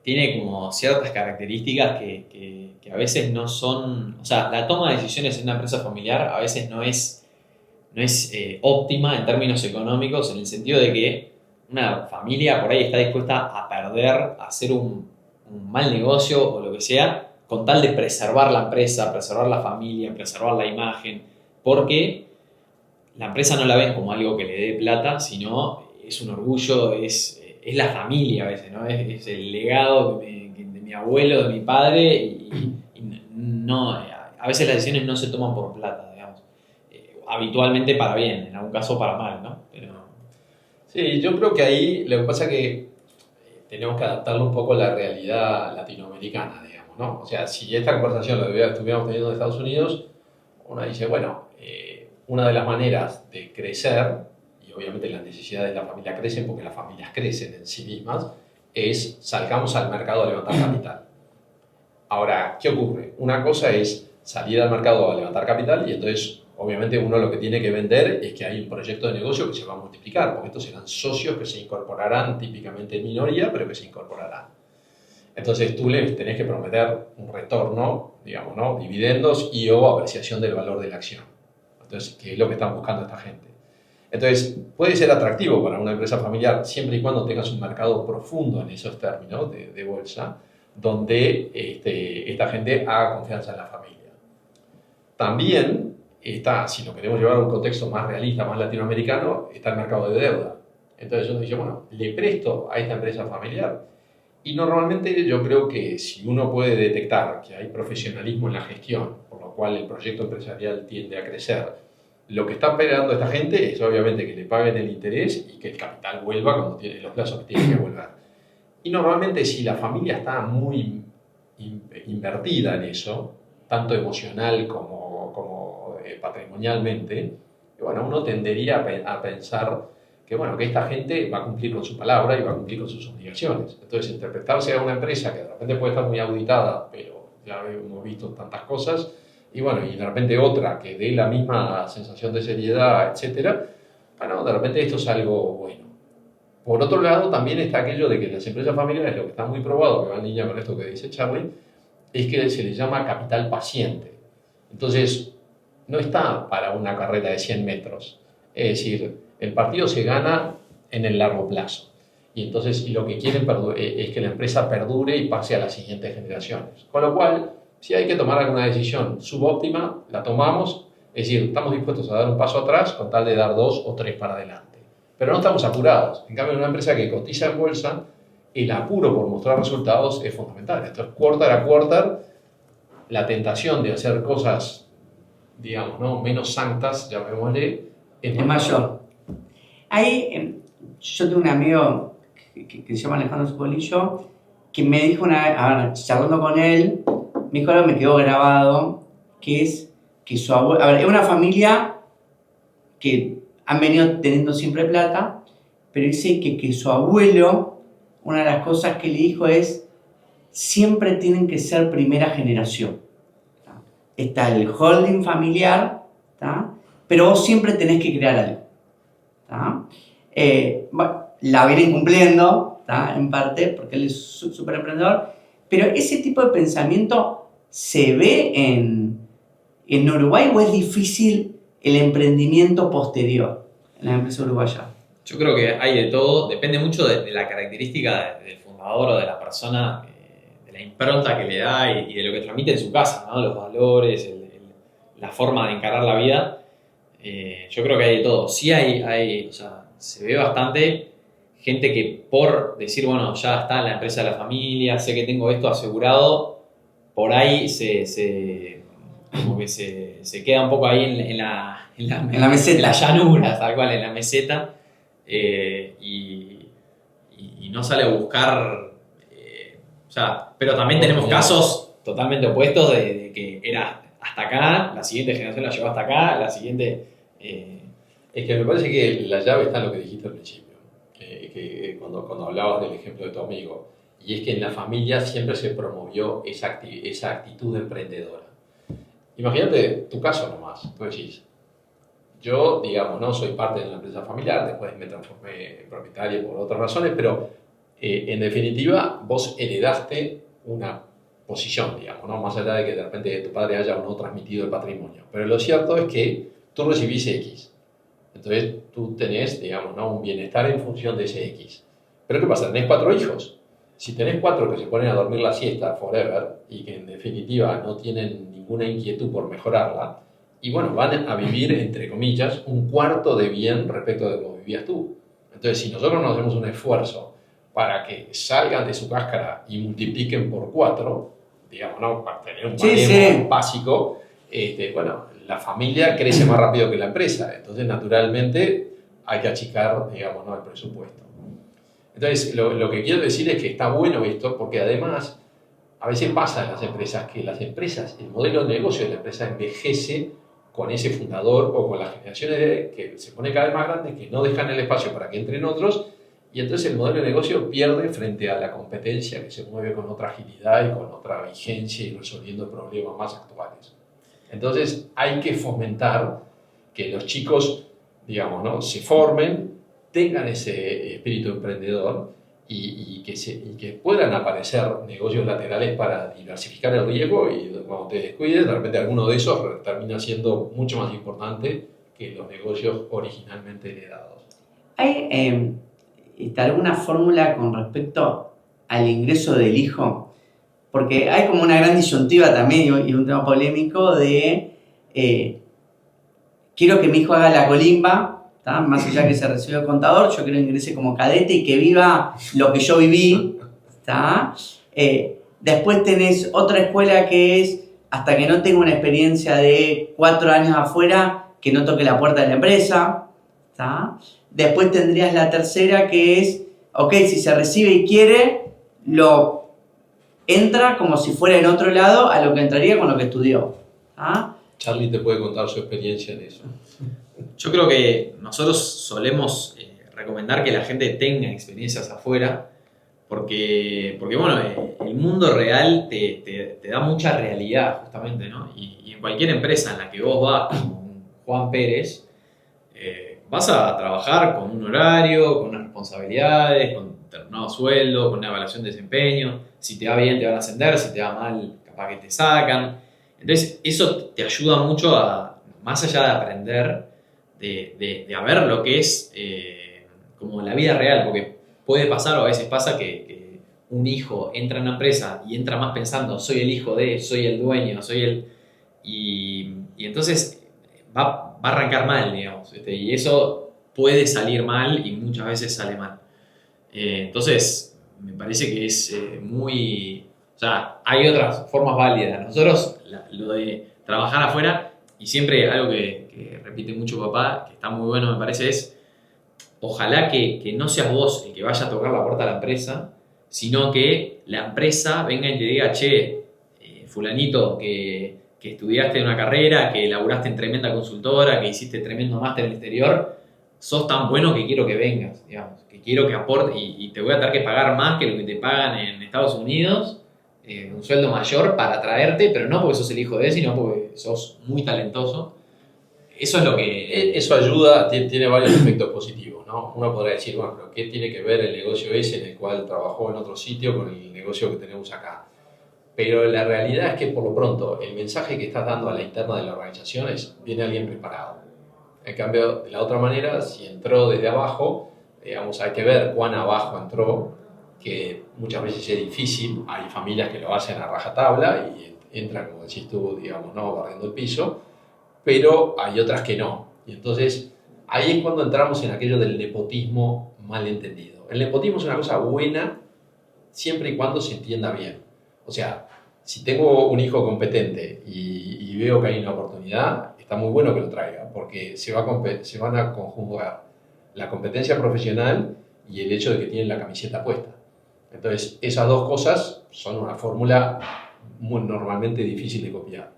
tiene como ciertas características que a veces no son... O sea, la toma de decisiones en una empresa familiar a veces no es óptima en términos económicos, en el sentido de que una familia por ahí está dispuesta a perder, a hacer un mal negocio o lo que sea, con tal de preservar la empresa, preservar la familia, preservar la imagen, porque la empresa no la ven como algo que le dé plata, sino es un orgullo, es la familia a veces, ¿no? Es el legado de mi abuelo, de mi padre, y no, a veces las decisiones no se toman por plata, digamos. habitualmente para bien, en algún caso para mal, ¿no? Pero... Sí, yo creo que ahí lo que pasa es que tenemos que adaptarlo un poco a la realidad latinoamericana, digamos, ¿no? O sea, si esta conversación la estuviéramos teniendo en Estados Unidos, uno dice, bueno, una de las maneras de crecer, y obviamente las necesidades de la familia crecen porque las familias crecen en sí mismas, es salgamos al mercado a levantar capital. Ahora, ¿qué ocurre? Una cosa es salir al mercado a levantar capital y entonces, obviamente, uno lo que tiene que vender es que hay un proyecto de negocio que se va a multiplicar, porque estos serán socios que se incorporarán típicamente en minoría, pero que se incorporarán. Entonces, tú les tenés que prometer un retorno, digamos, ¿no? Dividendos y o apreciación del valor de la acción. Entonces, ¿qué es lo que están buscando esta gente? Entonces, puede ser atractivo para una empresa familiar siempre y cuando tengas un mercado profundo en esos términos de bolsa, donde esta gente haga confianza en la familia. También está, si lo queremos llevar a un contexto más realista, más latinoamericano, está el mercado de deuda. Entonces uno dice, bueno, le presto a esta empresa familiar. Y normalmente yo creo que si uno puede detectar que hay profesionalismo en la gestión, por lo cual el proyecto empresarial tiende a crecer, lo que está esperando esta gente es obviamente que le paguen el interés y que el capital vuelva cuando tiene los plazos que tiene que volver. Y normalmente si la familia está muy invertida en eso, tanto emocional como patrimonialmente, bueno, uno tendería a pensar que, bueno, que esta gente va a cumplir con su palabra y va a cumplir con sus obligaciones. Entonces, interpretarse a una empresa que de repente puede estar muy auditada, pero ya hemos visto tantas cosas, y bueno, y de repente otra que dé la misma sensación de seriedad, etcétera, bueno, de repente esto es algo bueno. Por otro lado, también está aquello de que las empresas familiares, lo que está muy probado, que va en línea con esto que dice Charlie, es que se les llama capital paciente. Entonces, no está para una carrera de 100 metros. Es decir, el partido se gana en el largo plazo. Y entonces lo que quieren es que la empresa perdure y pase a las siguientes generaciones. Con lo cual, si hay que tomar alguna decisión subóptima, la tomamos. Es decir, estamos dispuestos a dar un paso atrás con tal de dar 2 o 3 para adelante. Pero no estamos apurados. En cambio, en una empresa que cotiza en bolsa, el apuro por mostrar resultados es fundamental. Entonces, quarter a quarter, la tentación de hacer cosas, digamos, ¿no?, menos santas, llamémosle, es mayor. Ahí, yo tengo un amigo que se llama Alejandro Zubolillo, que me dijo una vez, a ver, charlando con él, me dijo algo que me quedó grabado, que es que su abuelo, a ver, es una familia que han venido teniendo siempre plata, pero dice que su abuelo, una de las cosas que le dijo es, siempre tienen que ser primera generación. Está el holding familiar, ¿tá?, pero vos siempre tenés que crear algo. Bueno, la vienen cumpliendo, ¿tá?, en parte, porque él es súper emprendedor, pero ese tipo de pensamiento se ve en Uruguay, o es difícil el emprendimiento posterior en la empresa uruguaya. Yo creo que hay de todo, depende mucho de la característica del fundador o de la persona, de la impronta que le da y de lo que transmite en su casa, ¿no? Los valores, la forma de encarar la vida. Yo creo que hay de todo. Sí o sea, se ve bastante gente que por decir, bueno, ya está en la empresa de la familia, sé que tengo esto asegurado, por ahí como que se queda un poco ahí en la meseta, en la llanura, tal cual, en la meseta, y no sale a buscar, o sea, pero también tenemos casos totalmente opuestos de que era hasta acá, la siguiente generación la llevó hasta acá, la siguiente... Es que me parece que la llave está en lo que dijiste al principio, que cuando hablabas del ejemplo de tu amigo, y es que en la familia siempre se promovió esa actitud emprendedora. Imagínate tu caso nomás, tú decís, yo, digamos, no soy parte de una empresa familiar, después me transformé en propietario por otras razones, pero en definitiva vos heredaste una posición, digamos, ¿no?, más allá de que de repente tu padre haya o no transmitido el patrimonio. Pero lo cierto es que tú recibís X. Entonces tú tenés, digamos, ¿no?, un bienestar en función de ese X. Pero ¿qué pasa? Tenés 4 hijos. Si tenés 4 que se ponen a dormir la siesta forever y que en definitiva no tienen ninguna inquietud por mejorarla, y bueno, van a vivir, entre comillas, un cuarto de bien respecto de cómo vivías tú. Entonces, si nosotros no hacemos un esfuerzo para que salgan de su cáscara y multipliquen por 4, digamos, ¿no?, para tener un manejo básico, bueno, la familia crece más rápido que la empresa. Entonces, naturalmente, hay que achicar, digamos, ¿no?, el presupuesto. Entonces, lo que quiero decir es que está bueno esto, porque además, a veces pasa en las empresas que el modelo de negocio de la empresa envejece con ese fundador o con las generaciones que se pone cada vez más grandes, que no dejan el espacio para que entren otros, y entonces el modelo de negocio pierde frente a la competencia que se mueve con otra agilidad y con otra vigencia y resolviendo problemas más actuales. Entonces hay que fomentar que los chicos, digamos, ¿no?, se formen, tengan ese espíritu emprendedor y que puedan aparecer negocios laterales para diversificar el riesgo, y cuando te descuides, de repente alguno de esos termina siendo mucho más importante que los negocios originalmente heredados. ¿Hay alguna fórmula con respecto al ingreso del hijo? Porque hay como una gran disyuntiva también y un tema polémico de quiero que mi hijo haga la colimba, ¿tá?, más allá que se recibió contador, yo quiero que ingrese como cadete y que viva lo que yo viví, ¿tá? Después tenés otra escuela que es hasta que no tenga una experiencia de 4 años afuera, que no toque la puerta de la empresa, ¿tá? Después tendrías la tercera que es, ok, si se recibe y quiere, lo entra como si fuera en otro lado a lo que entraría con lo que estudió, ¿tá? Charlie te puede contar su experiencia en eso. Yo creo que nosotros solemos recomendar que la gente tenga experiencias afuera, porque bueno, el mundo real te da mucha realidad, justamente, ¿no? Y en cualquier empresa en la que vos vas, como un Juan Pérez, vas a trabajar con un horario, con unas responsabilidades, con determinado sueldo, con una evaluación de desempeño. Si te va bien, te van a ascender; si te va mal, capaz que te sacan. Entonces, eso te ayuda mucho a, más allá de aprender, a ver lo que es como la vida real, porque puede pasar, o a veces pasa, que un hijo entra en una empresa y entra más pensando, soy el hijo de, soy el dueño, soy el... Y entonces va a arrancar mal, digamos, y eso puede salir mal y muchas veces sale mal. Entonces, me parece que es muy... O sea, hay otras formas válidas. Nosotros, lo de trabajar afuera, y siempre algo que repite mucho papá, que está muy bueno, me parece, es ojalá que no seas vos el que vaya a tocar la puerta de la empresa, sino que la empresa venga y te diga, che, fulanito, que estudiaste una carrera, que laburaste en tremenda consultora, que hiciste tremendo máster en el exterior, sos tan bueno que quiero que vengas, digamos, que quiero que aportes, y te voy a tener que pagar más que lo que te pagan en Estados Unidos, un sueldo mayor para traerte, pero no porque sos el hijo de él, sino porque sos muy talentoso. Eso es lo que... Eso ayuda, tiene varios efectos positivos, ¿no? Uno podrá decir, bueno, pero ¿qué tiene que ver el negocio ese en el cual trabajó en otro sitio con el negocio que tenemos acá? Pero la realidad es que, por lo pronto, el mensaje que estás dando a la interna de la organización es, viene alguien preparado. En cambio, de la otra manera, si entró desde abajo, digamos, hay que ver cuán abajo entró, que muchas veces es difícil. Hay familias que lo hacen a rajatabla y entran, como decís tú, digamos, ¿no?, barriendo el piso, pero hay otras que no. Y entonces, ahí es cuando entramos en aquello del nepotismo mal entendido. El nepotismo es una cosa buena siempre y cuando se entienda bien. O sea, si tengo un hijo competente y veo que hay una oportunidad, está muy bueno que lo traiga, porque se van a conjugar la competencia profesional y el hecho de que tienen la camiseta puesta. Entonces, esas dos cosas son una fórmula normalmente difícil de copiar.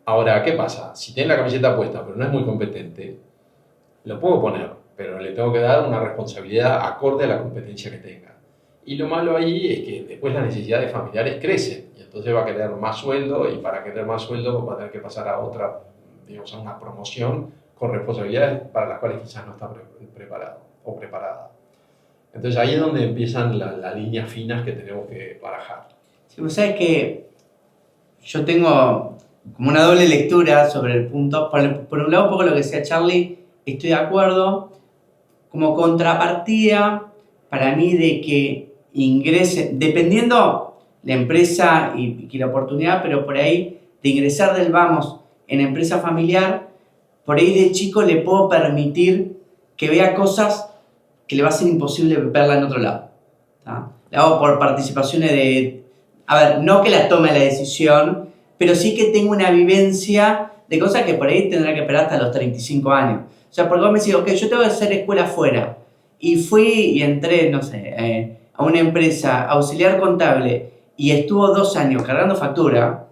Ahora, ¿qué pasa? Si tiene la camiseta puesta pero no es muy competente, lo puedo poner, pero le tengo que dar una responsabilidad acorde a la competencia que tenga. Y lo malo ahí es que después las necesidades familiares crecen y entonces va a querer más sueldo, y para querer más sueldo va a tener que pasar a otra, digamos, a una promoción con responsabilidades para las cuales quizás no está preparado o preparada. Entonces ahí es donde empiezan las líneas finas que tenemos que barajar. Sí, vos sabés que yo tengo como una doble lectura sobre el punto. Por un lado, un poco lo que decía Charlie, estoy de acuerdo. Como contrapartida, para mí, de que ingrese, dependiendo la empresa y la oportunidad, pero por ahí, de ingresar del vamos en empresa familiar, por ahí de chico le puedo permitir que vea cosas que le va a ser imposible verla en otro lado. ¿Tá? Le hago por participaciones de... A ver, no que la tome la decisión, pero sí que tenga una vivencia de cosas que por ahí tendrá que esperar hasta los 35 años. O sea, porque vos me decís, ok, yo tengo que hacer escuela afuera. Y fui y entré, no sé, a una empresa auxiliar contable y estuvo 2 años cargando factura,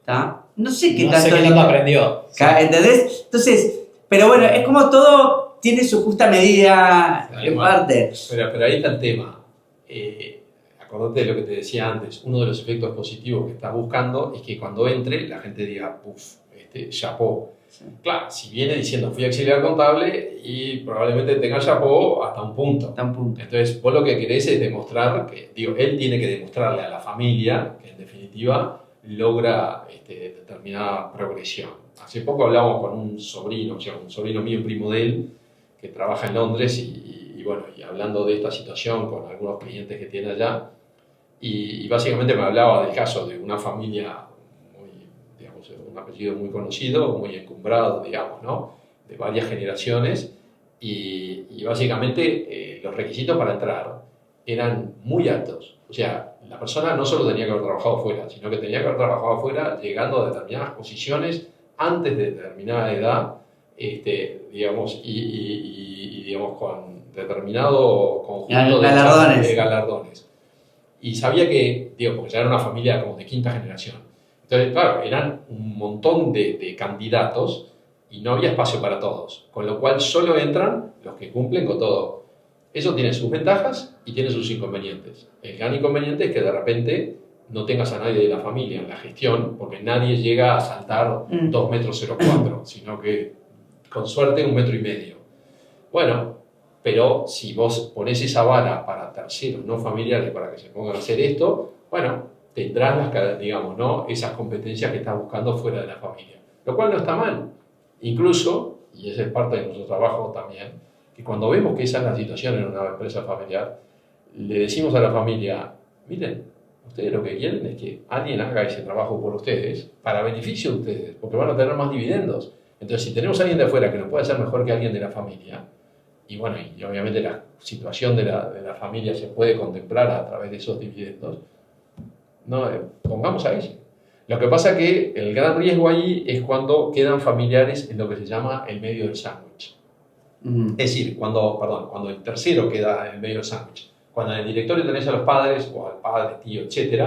¿tá? No sé qué tanto aprendió. ¿Entendés? Entonces, pero bueno, es como todo tiene su justa medida en parte. Pero ahí está el tema. Acordate de lo que te decía antes. Uno de los efectos positivos que estás buscando es que cuando entre la gente diga, uff, chapó. Sí. Claro, si viene diciendo fui auxiliar contable y probablemente tenga chapó hasta un punto. Entonces, vos lo que querés es demostrar que, él tiene que demostrarle a la familia que en definitiva logra determinada progresión. Hace poco hablamos con un sobrino mío, primo de él, que trabaja en Londres y hablando de esta situación con algunos clientes que tiene allá, y básicamente me hablaba del caso de una familia un apellido muy conocido, muy encumbrado, digamos, ¿no? De varias generaciones, y básicamente los requisitos para entrar eran muy altos. O sea, la persona no solo tenía que haber trabajado fuera, sino que tenía que haber trabajado fuera llegando a determinadas posiciones antes de determinada edad, digamos, y digamos, con determinado conjunto de galardones. Y sabía que, porque ya era una familia como de quinta generación. Entonces, claro, eran un montón de candidatos y no había espacio para todos, con lo cual solo entran los que cumplen con todo. Eso tiene sus ventajas y tiene sus inconvenientes. El gran inconveniente es que de repente no tengas a nadie de la familia en la gestión, porque nadie llega a saltar 2,04 metros, sino que con suerte 1,5 metros. Bueno, pero si vos ponés esa vara para terceros no familiares para que se pongan a hacer esto, bueno, tendrás digamos, ¿no? Esas competencias que estás buscando fuera de la familia. Lo cual no está mal. Incluso, y esa es parte de nuestro trabajo también, que cuando vemos que esa es la situación en una empresa familiar, le decimos a la familia, miren, ustedes lo que quieren es que alguien haga ese trabajo por ustedes, para beneficio de ustedes, porque van a tener más dividendos. Entonces, si tenemos a alguien de afuera que nos puede hacer mejor que alguien de la familia, y bueno, y obviamente la situación de la familia se puede contemplar a través de esos dividendos, no, pongamos a ese. Lo que pasa es que el gran riesgo ahí es cuando quedan familiares en lo que se llama el medio del sándwich. Es decir, cuando el tercero queda en el medio del sándwich. Cuando en el directorio tenés a los padres, o al padre, tío, etc.,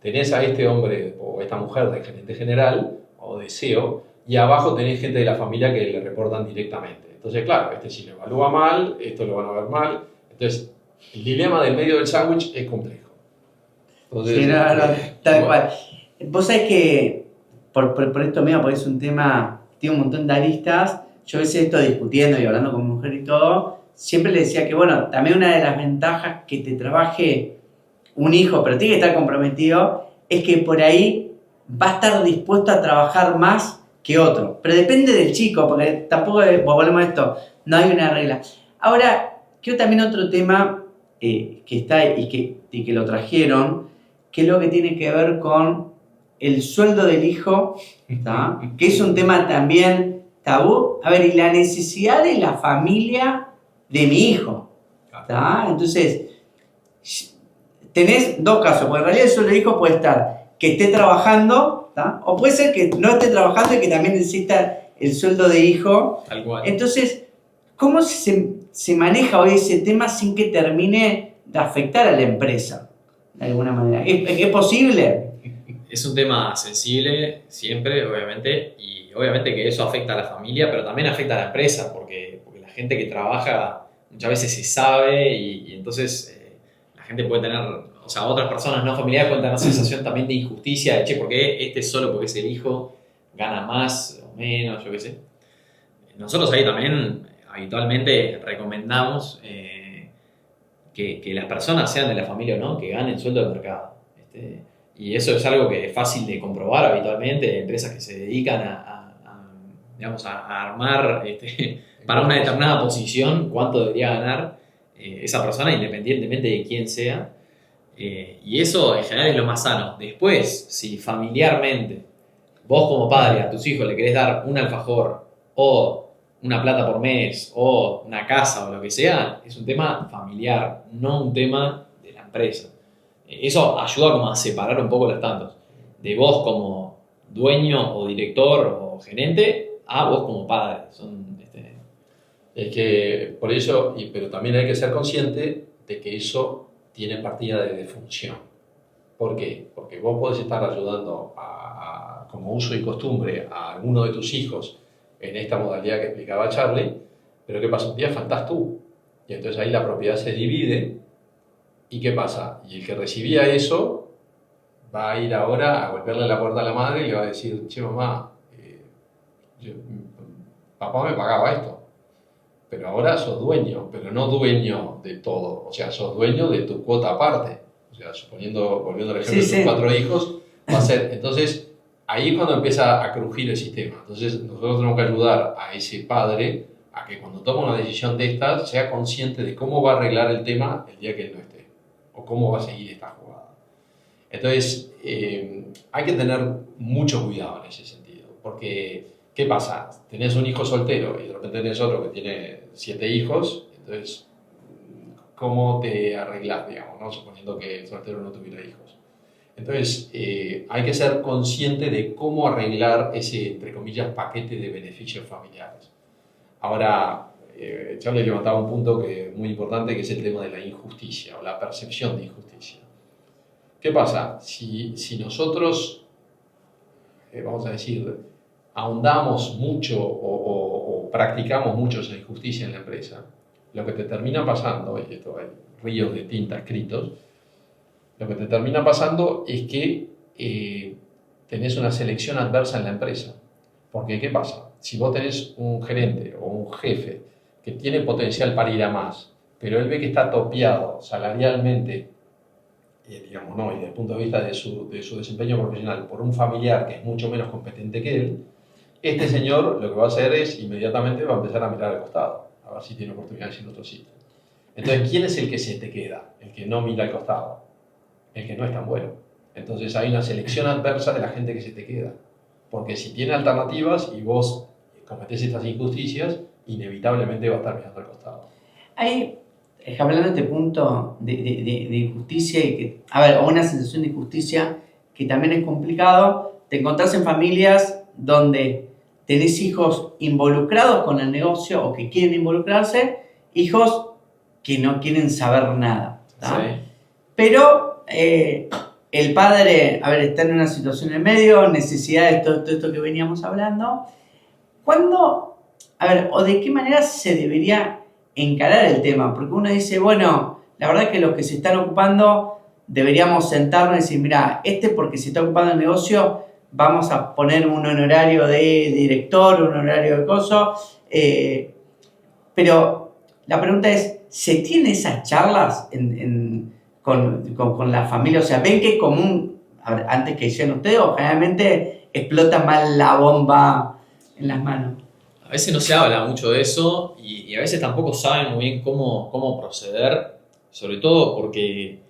tenés a este hombre o esta mujer de gerente general o de CEO, y abajo tenés gente de la familia que le reportan directamente. Entonces, claro, si lo evalúa mal, esto lo van a ver mal. Entonces, el dilema del medio del sándwich es complejo. Entonces, sí, tal cual. Vos sabés que, por esto mismo, porque es un tema, tiene un montón de aristas, yo a veces esto discutiendo y hablando con mi mujer y todo, siempre le decía que, bueno, también una de las ventajas que te trabaje un hijo, pero tiene que estar comprometido, es que por ahí va a estar dispuesto a trabajar más que otro. Pero depende del chico, porque tampoco, volvemos a esto, no hay una regla. Ahora, quiero también otro tema que está y que lo trajeron, que es lo que tiene que ver con el sueldo del hijo, ¿tá? Que es un tema también tabú. A ver, y la necesidad de la familia de mi hijo, ¿tá? Entonces, tenés dos casos, porque en realidad el sueldo del hijo puede estar que esté trabajando, ¿tá? O puede ser que no esté trabajando y que también necesita el sueldo de hijo. Tal cual. Entonces, ¿cómo se maneja hoy ese tema sin que termine de afectar a la empresa? De alguna manera. ¿Es posible? Es un tema sensible siempre, obviamente, y obviamente que eso afecta a la familia, pero también afecta a la empresa, porque la gente que trabaja muchas veces se sabe y entonces la gente puede tener, o sea, otras personas no familiares pueden tener una sensación también de injusticia, de che, ¿por qué solo porque es el hijo gana más o menos, yo qué sé? Nosotros ahí también habitualmente recomendamos que las personas sean de la familia o no, que ganen sueldo de mercado. Y eso es algo que es fácil de comprobar habitualmente, empresas que se dedican a armar para una determinada posición cuánto debería ganar esa persona independientemente de quién sea. Y eso en general es lo más sano. Después, si familiarmente vos como padre a tus hijos le querés dar un alfajor o una plata por mes o una casa o lo que sea, es un tema familiar, no un tema de la empresa. Eso ayuda como a separar un poco los tantos. De vos como dueño o director o gerente a vos como padre. Es que por eso, pero también hay que ser consciente de que eso tiene partida de defunción. ¿Por qué? Porque vos podés estar ayudando como uso y costumbre a alguno de tus hijos en esta modalidad que explicaba Charlie, pero ¿qué pasa? Un día faltás tú. Y entonces ahí la propiedad se divide. ¿Y qué pasa? Y el que recibía eso va a ir ahora a golpearle la puerta a la madre y le va a decir, che mamá, papá me pagaba esto. Pero ahora sos dueño, pero no dueño de todo. O sea, sos dueño de tu cuota aparte. O sea, volviendo al ejemplo de tus 4 hijos, va a ser. Entonces, ahí es cuando empieza a crujir el sistema. Entonces, nosotros tenemos que ayudar a ese padre a que cuando toma una decisión de estas, sea consciente de cómo va a arreglar el tema el día que él no esté. O cómo va a seguir esta jugada. Entonces, hay que tener mucho cuidado en ese sentido. Porque, ¿qué pasa? Tenés un hijo soltero y de repente tenés otro que tiene 7 hijos, entonces, ¿cómo te arreglás, digamos, ¿no? Suponiendo que el soltero no tuviera hijos? Entonces, hay que ser consciente de cómo arreglar ese, entre comillas, paquete de beneficios familiares. Ahora, Charlie levantaba un punto muy importante, que es el tema de la injusticia o la percepción de injusticia. ¿Qué pasa? Si nosotros, vamos a decir, ahondamos mucho o practicamos mucho esa injusticia en la empresa, lo que te termina pasando, y esto hay ríos de tinta escritos, lo que te termina pasando es que tenés una selección adversa en la empresa. Porque, ¿qué pasa? Si vos tenés un gerente o un jefe que tiene potencial para ir a más, pero él ve que está topeado salarialmente, digamos, ¿no? Y desde el punto de vista de su desempeño profesional por un familiar que es mucho menos competente que él, este señor lo que va a hacer es inmediatamente va a empezar a mirar al costado, a ver si tiene oportunidades en otro sitio. Entonces, ¿quién es el que se te queda? El que no mira al costado, el que no es tan bueno. Entonces hay una selección adversa de la gente que se te queda. Porque si tiene alternativas y vos cometés estas injusticias, inevitablemente va a estar mirando al costado. Hay, hablando de este punto de injusticia, y que, a ver, o una sensación de injusticia que también es complicado, te encontrás en familias donde tenés hijos involucrados con el negocio o que quieren involucrarse, hijos que no quieren saber nada. Sí. Pero el padre, a ver, está en una situación en medio, necesidad de todo esto que veníamos hablando. ¿Cuándo, a ver, o de qué manera se debería encarar el tema? Porque uno dice, bueno, la verdad es que los que se están ocupando deberíamos sentarnos y decir, mira, porque se está ocupando el negocio, vamos a poner un honorario de director, un honorario de coso. Pero la pregunta es, ¿se tienen esas charlas con la familia? O sea, ¿ven que es común, antes que hicieron ustedes, o generalmente explota mal la bomba en las manos? A veces no se habla mucho de eso y a veces tampoco saben muy bien cómo proceder, sobre todo porque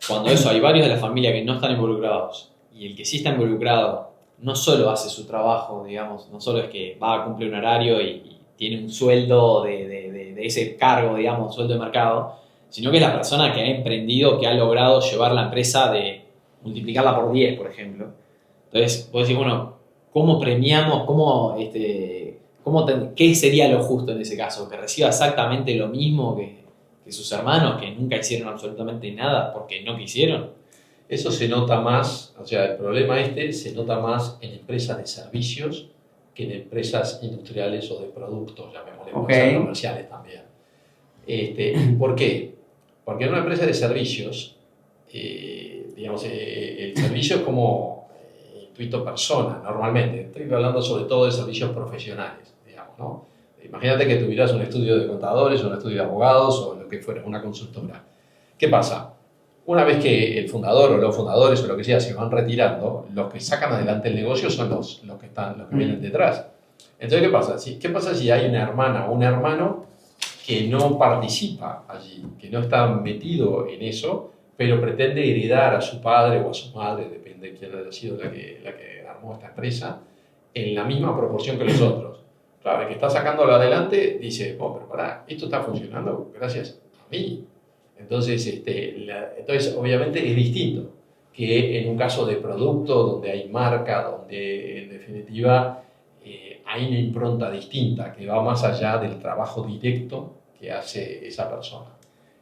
cuando hay varios de la familia que no están involucrados y el que sí está involucrado no solo hace su trabajo, digamos, no solo es que va a cumplir un horario y tiene un sueldo de ese cargo, digamos, sueldo de mercado, sino que es la persona que ha emprendido, que ha logrado llevar la empresa de multiplicarla por 10, por ejemplo. Entonces, vos decís, bueno, ¿cómo premiamos? ¿Qué sería lo justo en ese caso? ¿Que reciba exactamente lo mismo que sus hermanos, que nunca hicieron absolutamente nada porque no quisieron? Eso se nota más, o sea, el problema se nota más en empresas de servicios que en empresas industriales o de productos, llamémosle, empresas comerciales también. ¿Por qué? Porque en una empresa de servicios, digamos, el servicio es como intuito persona, normalmente. Estoy hablando sobre todo de servicios profesionales, digamos, ¿no? Imagínate que tuvieras un estudio de contadores o un estudio de abogados o lo que fuera, una consultora. ¿Qué pasa? Una vez que el fundador o los fundadores o lo que sea se van retirando, los que sacan adelante el negocio son los que vienen detrás. Entonces, ¿qué pasa si hay una hermana o un hermano que no participa allí, que no está metido en eso, pero pretende heredar a su padre o a su madre, depende de quién haya sido la que armó esta empresa, en la misma proporción que los otros? Claro, el que está sacándolo adelante dice, pero pará, esto está funcionando gracias a mí. Entonces, obviamente es distinto que en un caso de producto donde hay marca, donde en definitiva hay una impronta distinta que va más allá del trabajo directo que hace esa persona.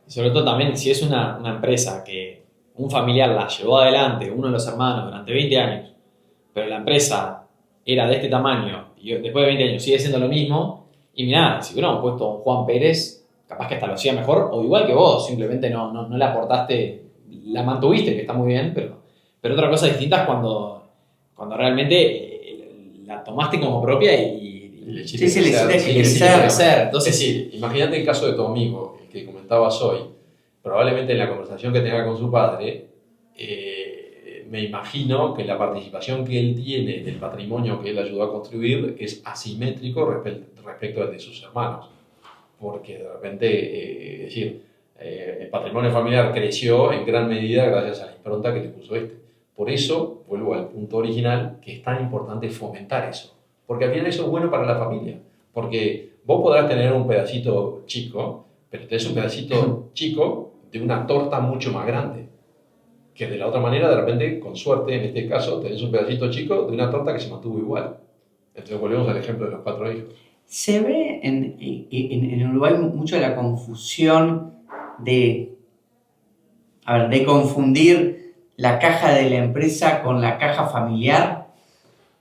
Y sobre todo también si es una empresa que un familiar la llevó adelante, uno de los hermanos, durante 20 años, pero la empresa era de este tamaño y después de 20 años sigue siendo lo mismo, y mirá, si hubiéramos puesto a un Juan Pérez, capaz que hasta lo hacía mejor, o igual que vos, simplemente no le aportaste, la mantuviste, que está muy bien, pero otra cosa distinta es cuando realmente la tomaste como propia y le sí, le hiciste crecer. Entonces, sí, imagínate el caso de tu amigo, el que comentabas hoy. Probablemente en la conversación que tenga con su padre, me imagino que la participación que él tiene en el patrimonio que él ayudó a construir es asimétrico respecto al de sus hermanos. Porque de repente, es decir, el patrimonio familiar creció en gran medida gracias a la impronta que le puso este. Por eso, vuelvo al punto original, que es tan importante fomentar eso. Porque al final eso es bueno para la familia. Porque vos podrás tener un pedacito chico, pero tenés un pedacito chico de una torta mucho más grande. Que de la otra manera, de repente, con suerte, en este caso, tenés un pedacito chico de una torta que se mantuvo igual. Entonces volvemos al ejemplo de los 4 hijos. Se ve en Uruguay mucho la confusión de confundir la caja de la empresa con la caja familiar.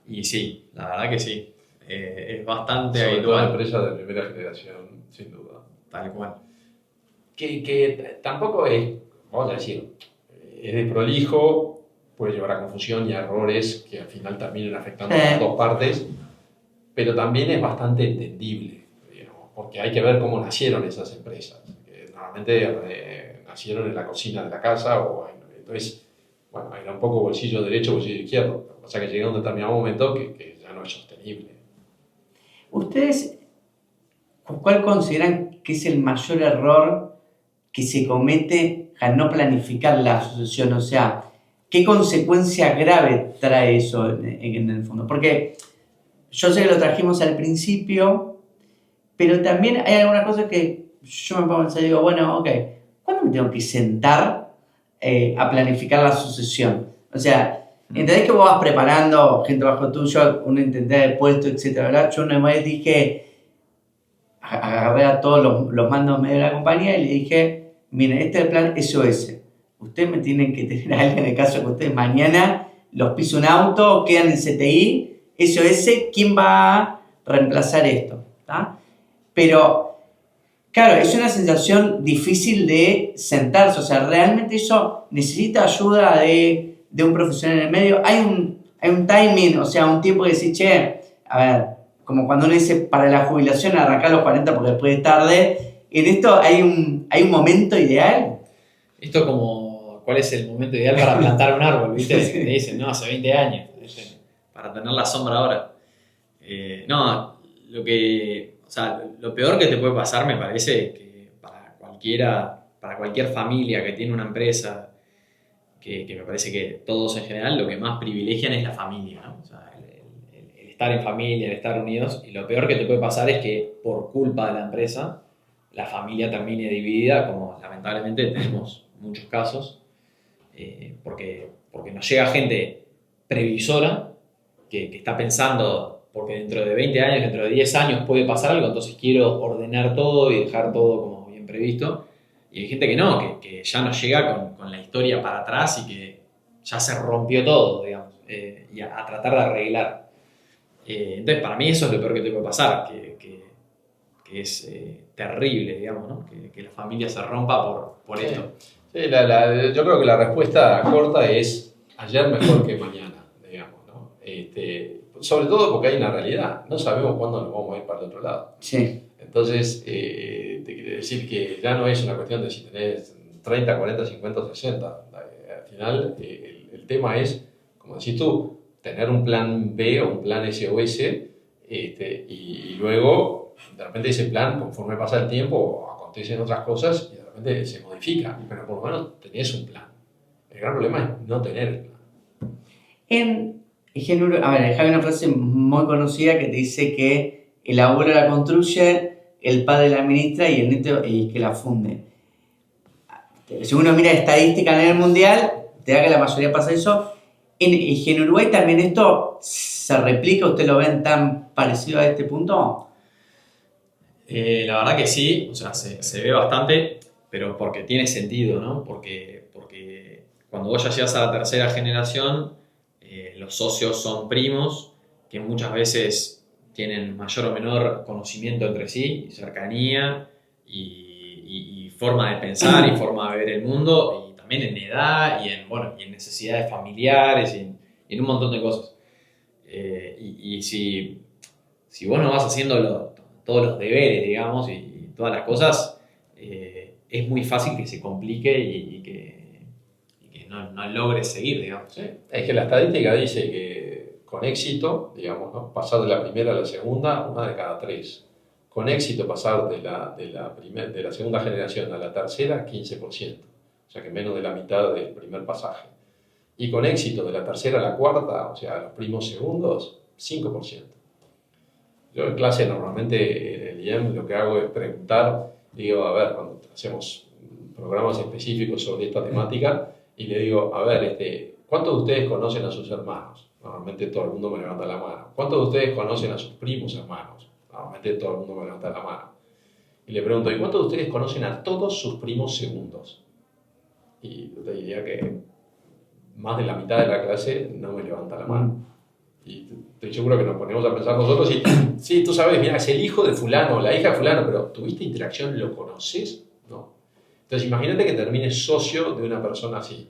Y sí, la verdad que sí. Es bastante Sobre todo habitual. empresas de primera generación, sin duda. Tal cual. Que tampoco es, vamos a decir, es desprolijo, puede llevar a confusión y a errores que al final terminen afectando a las dos partes, pero también es bastante entendible, digamos, porque hay que ver cómo nacieron esas empresas. Que normalmente nacieron en la cocina de la casa, entonces, bueno, era un poco bolsillo derecho, bolsillo izquierdo. Lo que pasa es que llega un determinado momento que ya no es sostenible. ¿Ustedes cuál consideran que es el mayor error que se comete al no planificar la asociación? O sea, ¿qué consecuencia grave trae eso en el fondo? Porque yo sé que lo trajimos al principio, pero también hay alguna cosa que yo me pongo a pensar y digo, bueno, ok, ¿cuándo me tengo que sentar a planificar la asociación? O sea, ¿entendés que vos vas preparando gente bajo tuyo, una entidad de puesto, etcétera, ¿verdad? Yo una vez dije, agarré a todos los mandos medio de la compañía y le dije, miren, este es el plan SOS. Ustedes me tienen que tener a alguien en el caso que ustedes mañana los pisa un auto, quedan en CTI, SOS, ¿quién va a reemplazar esto? ¿Tá? Pero, claro, es una sensación difícil de sentarse, o sea, realmente eso necesita ayuda de un profesional en el medio. Hay un timing, o sea, un tiempo que decir, che, a ver, como cuando uno dice para la jubilación arrancar a los 40 porque después es tarde, en esto hay un momento ideal. Esto como, ¿cuál es el momento ideal para plantar un árbol? ¿Viste? Sí. Te dicen, no, hace 20 años, para tener la sombra ahora. No, lo peor que te puede pasar me parece que para cualquier familia que tiene una empresa, que me parece que todos en general lo que más privilegian es la familia, ¿no? O sea, el estar en familia, el estar unidos, y lo peor que te puede pasar es que por culpa de la empresa la familia termine dividida, como lamentablemente tenemos muchos casos, porque nos llega gente previsora que está pensando, porque dentro de 20 años, dentro de 10 años puede pasar algo, entonces quiero ordenar todo y dejar todo como bien previsto. Y hay gente que no, que ya nos llega con la historia para atrás y que ya se rompió todo, digamos, y a tratar de arreglar. Entonces, para mí eso es lo peor que te puede pasar, que es terrible, digamos, ¿no? Que la familia se rompa por esto. Sí, yo creo que la respuesta corta es ayer mejor que mañana, digamos, ¿no? Sobre todo porque hay una realidad, no sabemos cuándo nos vamos a ir para el otro lado. Sí. Entonces, te quiere decir que ya no es una cuestión de si tenés 30, 40, 50 o 60. Al final, el tema es, como decís tú, tener un plan B o un plan SOS y luego, de repente, ese plan, conforme pasa el tiempo, acontecen otras cosas y de repente se modifica. Pero por lo menos tenés un plan. El gran problema es no tener el plan. Hay una frase muy conocida que te dice que el abuelo la construye, el padre la administra y el nieto el que la funde. Si uno mira estadística a nivel mundial, te da que la mayoría pasa eso. En Uruguay también esto se replica, ¿ustedes lo ven tan parecido a este punto? La verdad que sí, o sea, se ve bastante, pero porque tiene sentido, ¿no? Porque cuando vos ya llegas a la tercera generación, los socios son primos, que muchas veces tienen mayor o menor conocimiento entre sí, cercanía y forma de pensar y forma de ver el mundo, y también en edad y en necesidades familiares y en un montón de cosas. Si vos no vas haciendo todos los deberes, digamos, y todas las cosas, es muy fácil que se complique y que no logres seguir, digamos. Sí. Es que la estadística dice que con éxito, digamos, ¿no? Pasar de la primera a la segunda, 1 de cada 3. Con éxito pasar de la segunda generación a la tercera, 15%. O sea que menos de la mitad del primer pasaje. Y con éxito de la tercera a la cuarta, o sea, los primos segundos, 5%. Yo en clase normalmente en el IEM lo que hago es preguntar, digo, a ver, cuando hacemos programas específicos sobre esta temática, y le digo, a ver, ¿cuántos de ustedes conocen a sus hermanos? Normalmente todo el mundo me levanta la mano. ¿Cuántos de ustedes conocen a sus primos hermanos? Normalmente todo el mundo me levanta la mano. Y le pregunto, ¿y cuántos de ustedes conocen a todos sus primos segundos? Y yo te diría que más de la mitad de la clase no me levanta la mano. Y estoy seguro que nos ponemos a pensar nosotros y, sí, tú sabes, mira, es el hijo de fulano, la hija de fulano, pero ¿tuviste interacción? ¿Lo conoces? No. Entonces imagínate que termines socio de una persona así.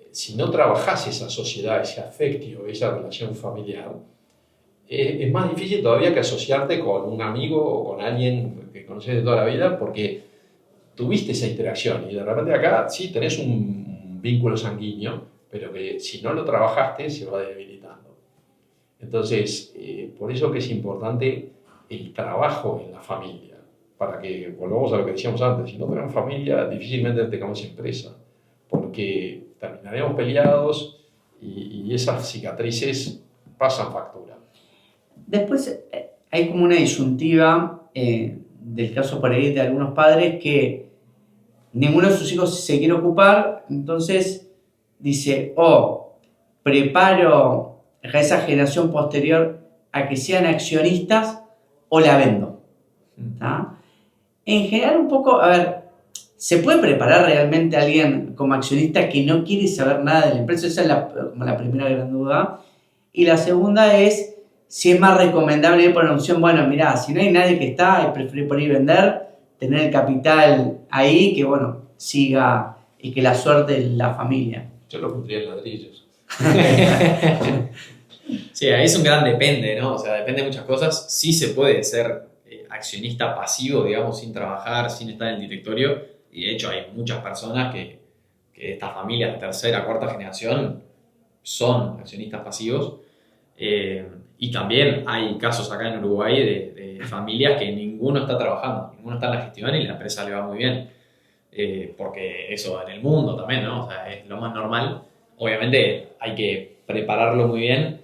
Si no trabajás esa sociedad, ese afecto, esa relación familiar, es más difícil todavía que asociarte con un amigo o con alguien que conoces de toda la vida porque tuviste esa interacción y de repente acá sí tenés un vínculo sanguíneo, pero que si no lo trabajaste se va debilitando. Entonces, por eso que es importante el trabajo en la familia, para que volvamos a lo que decíamos antes, si no tenemos familia difícilmente tengamos empresa, porque terminaremos peleados y esas cicatrices pasan factura. Después hay como una disyuntiva del caso por ahí de algunos padres que ninguno de sus hijos se quiere ocupar, entonces dice, preparo a esa generación posterior a que sean accionistas o la vendo. ¿Tá? En general un poco, a ver, ¿se puede preparar realmente a alguien como accionista que no quiere saber nada de la empresa? Esa es como la primera gran duda. Y la segunda es si es más recomendable ir por una opción, bueno, mirá, si no hay nadie que está, es preferible por ahí vender, tener el capital ahí, que bueno, siga y que la suerte es la familia. Yo lo pondría en ladrillos. Sí, ahí es un gran depende, ¿no? O sea, depende de muchas cosas. Sí se puede ser accionista pasivo, digamos, sin trabajar, sin estar en el directorio. Y de hecho hay muchas personas que estas familias de tercera, cuarta generación son accionistas pasivos. Y también hay casos acá en Uruguay de familias que ninguno está trabajando, ninguno está en la gestión y la empresa le va muy bien. Porque eso en el mundo también, ¿no? O sea, es lo más normal. Obviamente hay que prepararlo muy bien.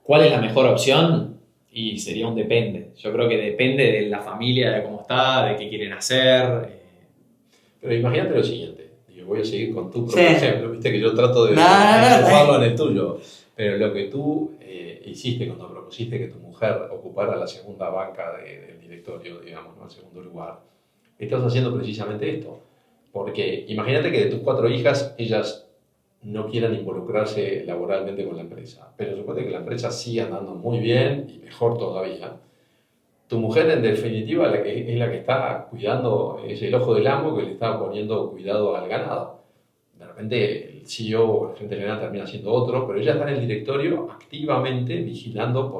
¿Cuál es la mejor opción? Y sería un depende. Yo creo que depende de la familia, de cómo está, de qué quieren hacer. Pero imagínate lo siguiente. Yo voy a seguir con tu propio ejemplo. Viste que yo trato de no, en el tuyo. Pero lo que tú hiciste cuando propusiste que tu mujer ocupara la segunda banca del directorio, digamos, ¿no? El segundo lugar, estás haciendo precisamente esto. Porque imagínate que de tus 4 hijas, ellas no quieran involucrarse laboralmente con la empresa, pero supone que la empresa sigue andando muy bien y mejor todavía. Tu mujer, en definitiva, es la que está cuidando, es el ojo del amo que le está poniendo cuidado al ganado. De repente el CEO o el gerente general termina siendo otro, pero ella está en el directorio activamente vigilando